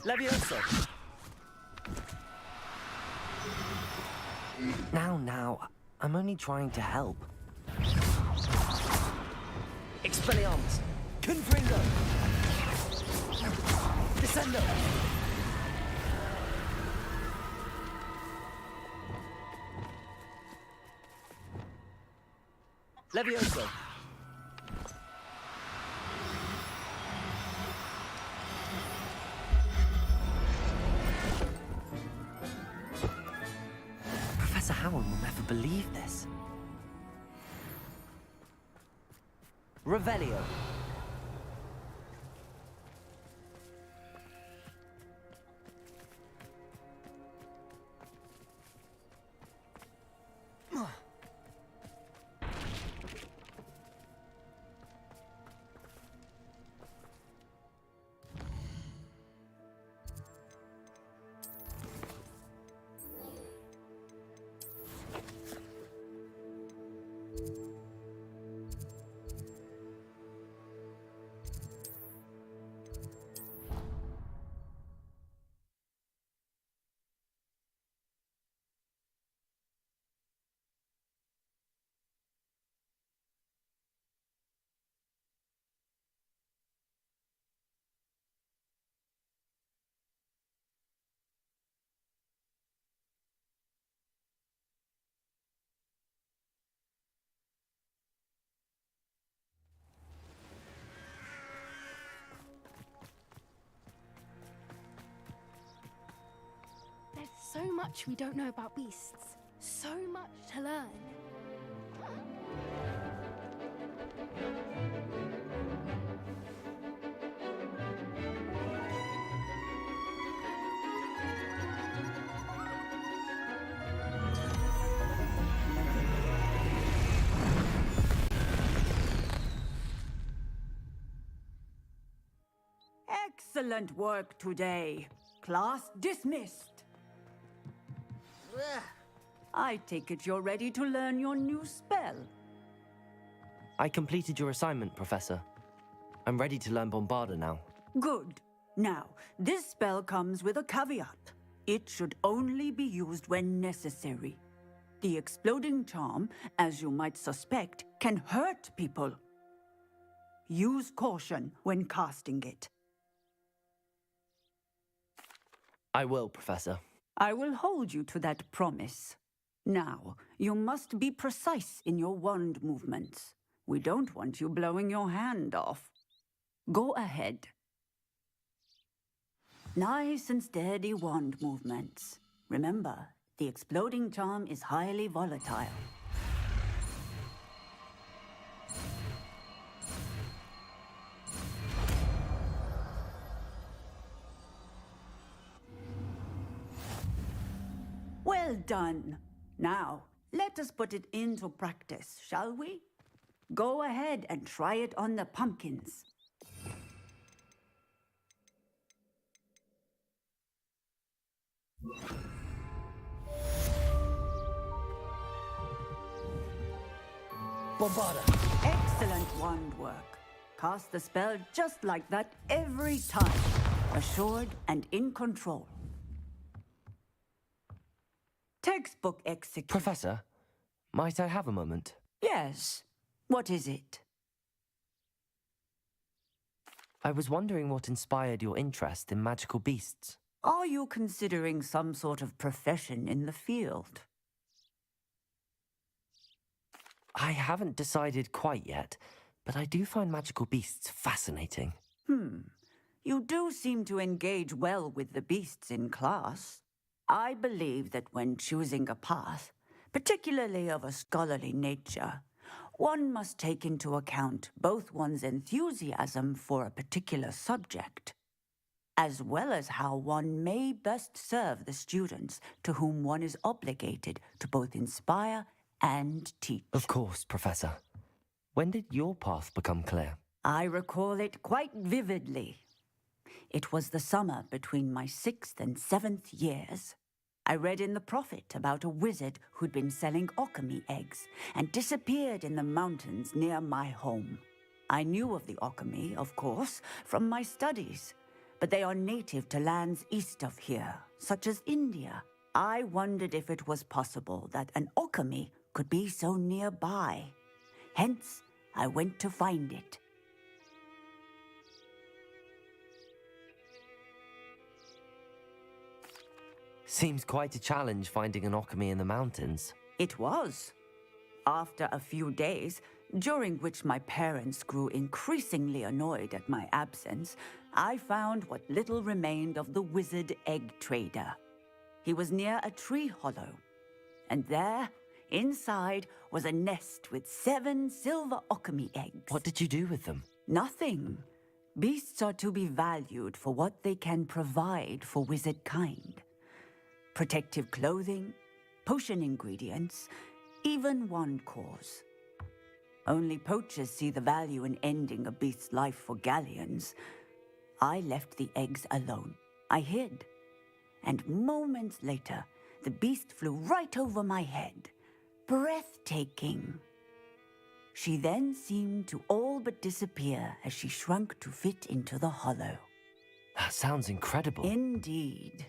Leviosa. Now, I'm only trying to help. Expelliarmus! Confringo! Descendo! Leviosa! Professor Howell will never believe this. Revelio. There's so much we don't know about beasts. So much to learn. Excellent work today. Class dismissed. I take it you're ready to learn your new spell. I completed your assignment, Professor. I'm ready to learn Bombarda now. Good. Now, this spell comes with a caveat. It should only be used when necessary. The exploding charm, as you might suspect, can hurt people. Use caution when casting it. I will, Professor. I will hold you to that promise. Now, you must be precise in your wand movements. We don't want you blowing your hand off. Go ahead. Nice and steady wand movements. Remember, the exploding charm is highly volatile. Well done. Now, let us put it into practice, shall we? Go ahead and try it on the pumpkins. Bombarda! Excellent wand work. Cast the spell just like that every time. Assured and in control. Textbook execution. Professor, might I have a moment? Yes. What is it? I was wondering what inspired your interest in magical beasts. Are you considering some sort of profession in the field? I haven't decided quite yet, but I do find magical beasts fascinating. You do seem to engage well with the beasts in class. I believe that when choosing a path, particularly of a scholarly nature, one must take into account both one's enthusiasm for a particular subject, as well as how one may best serve the students to whom one is obligated to both inspire and teach. Of course, Professor. When did your path become clear? I recall it quite vividly. It was the summer between my 6th and 7th years. I read in the Prophet about a wizard who'd been selling alchemy eggs and disappeared in the mountains near my home. I knew of the alchemy, of course, from my studies, but they are native to lands east of here, such as India. I wondered if it was possible that an alchemy could be so nearby. Hence, I went to find it. Seems quite a challenge finding an alchemy in the mountains. It was. After a few days, during which my parents grew increasingly annoyed at my absence, I found what little remained of the wizard egg trader. He was near a tree hollow, and there, inside, was a nest with 7 silver alchemy eggs. What did you do with them? Nothing. Beasts are to be valued for what they can provide for wizard kind. Protective clothing, potion ingredients, even wand cores. Only poachers see the value in ending a beast's life for galleons. I left the eggs alone. I hid. And moments later, the beast flew right over my head. Breathtaking. She then seemed to all but disappear as she shrunk to fit into the hollow. That sounds incredible. Indeed.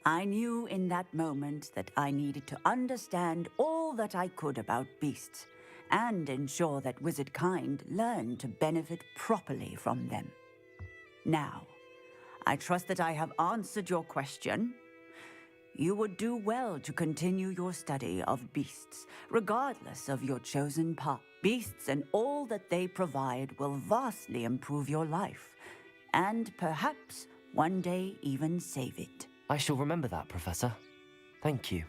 I knew in that moment that I needed to understand all that I could about beasts and ensure that wizard kind learned to benefit properly from them. Now, I trust that I have answered your question. You would do well to continue your study of beasts, regardless of your chosen path. Beasts and all that they provide will vastly improve your life, and perhaps one day even save it. I shall remember that, Professor. Thank you.